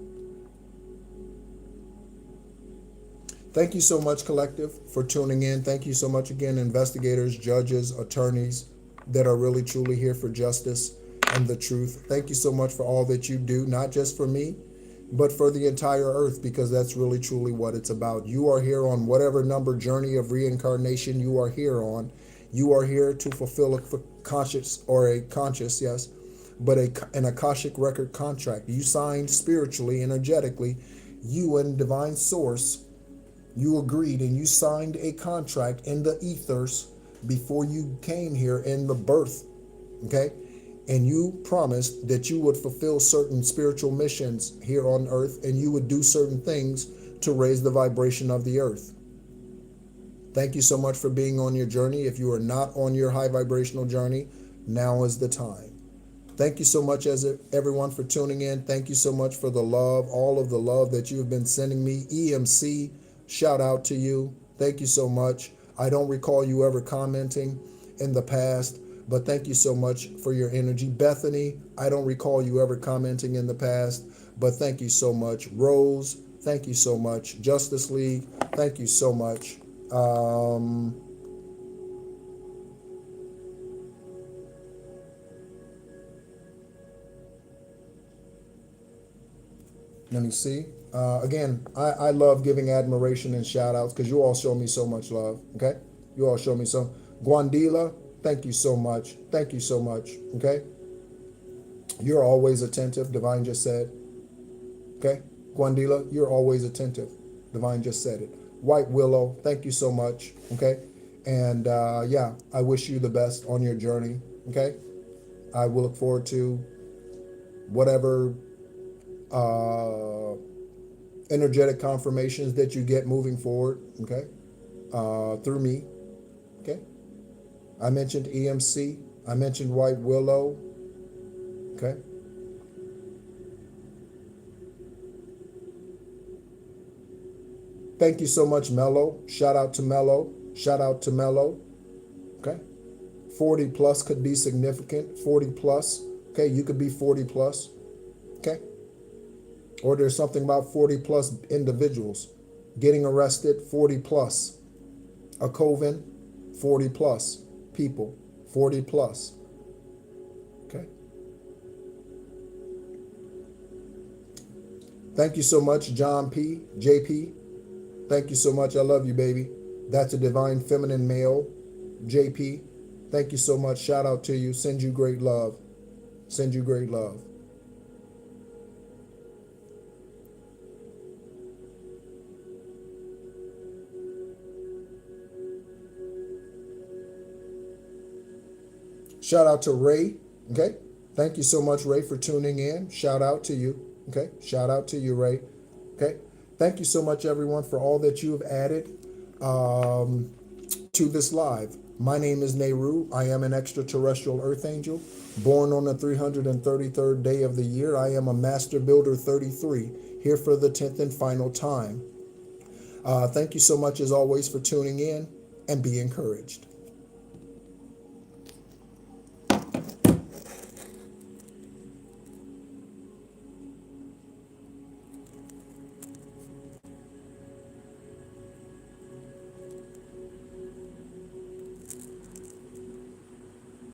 Thank you so much, Collective, for tuning in. Thank you so much again, investigators, judges, attorneys that are really truly here for justice and the truth. Thank you so much for all that you do, not just for me, but for the entire earth, because that's really truly what it's about. You are here on whatever number journey of reincarnation you are here on. You are here to fulfill a conscious, yes, but an Akashic record contract. You signed spiritually, energetically, you and Divine Source, you agreed and you signed a contract in the ethers before you came here in the birth, okay? and you promised that you would fulfill certain spiritual missions here on earth, and you would do certain things to raise the vibration of the earth. Thank you so much for being on your journey. If you are not on your high vibrational journey, now is the time. Thank you so much, everyone, for tuning in. Thank you so much for the love, all of the love that you have been sending me. EMC, shout out to you. Thank you so much. I don't recall you ever commenting in the past, but thank you so much for your energy. Bethany, I don't recall you ever commenting in the past, but thank you so much. Rose, thank you so much. Justice League, thank you so much. Let me see. Again, I love giving admiration and shout outs because you all show me so much love. Okay. You all show me so. Guandila, thank you so much. Thank you so much. Okay. You're always attentive. Divine just said. Okay. Guandila, you're always attentive. Divine just said it. White Willow, thank you so much. Okay. And yeah, I wish you the best on your journey. Okay. I will look forward to whatever energetic confirmations that you get moving forward, okay, through me, okay. I mentioned EMC, I mentioned White Willow, okay. Thank you so much, Mello. Shout out to Mello. Shout out to Mello, okay. 40 plus could be significant. 40 plus, okay, you could be 40 plus, okay. Or there's something about 40 plus individuals getting arrested, 40 plus. A coven, 40 plus people, 40 plus. Okay. Thank you so much, John P. JP. Thank you so much. I love you, baby. That's a divine feminine male, JP. Thank you so much. Shout out to you. Send you great love. Send you great love. Shout out to Ray, okay? Thank you so much, Ray, for tuning in. Shout out to you, okay? Shout out to you, Ray, okay? Thank you so much, everyone, for all that you have added to this live. My name is NEHRU. I am an extraterrestrial earth angel, born on the 333rd day of the year. I am a Master Builder 33, here for the 10th and final time. Thank you so much, as always, for tuning in, and be encouraged.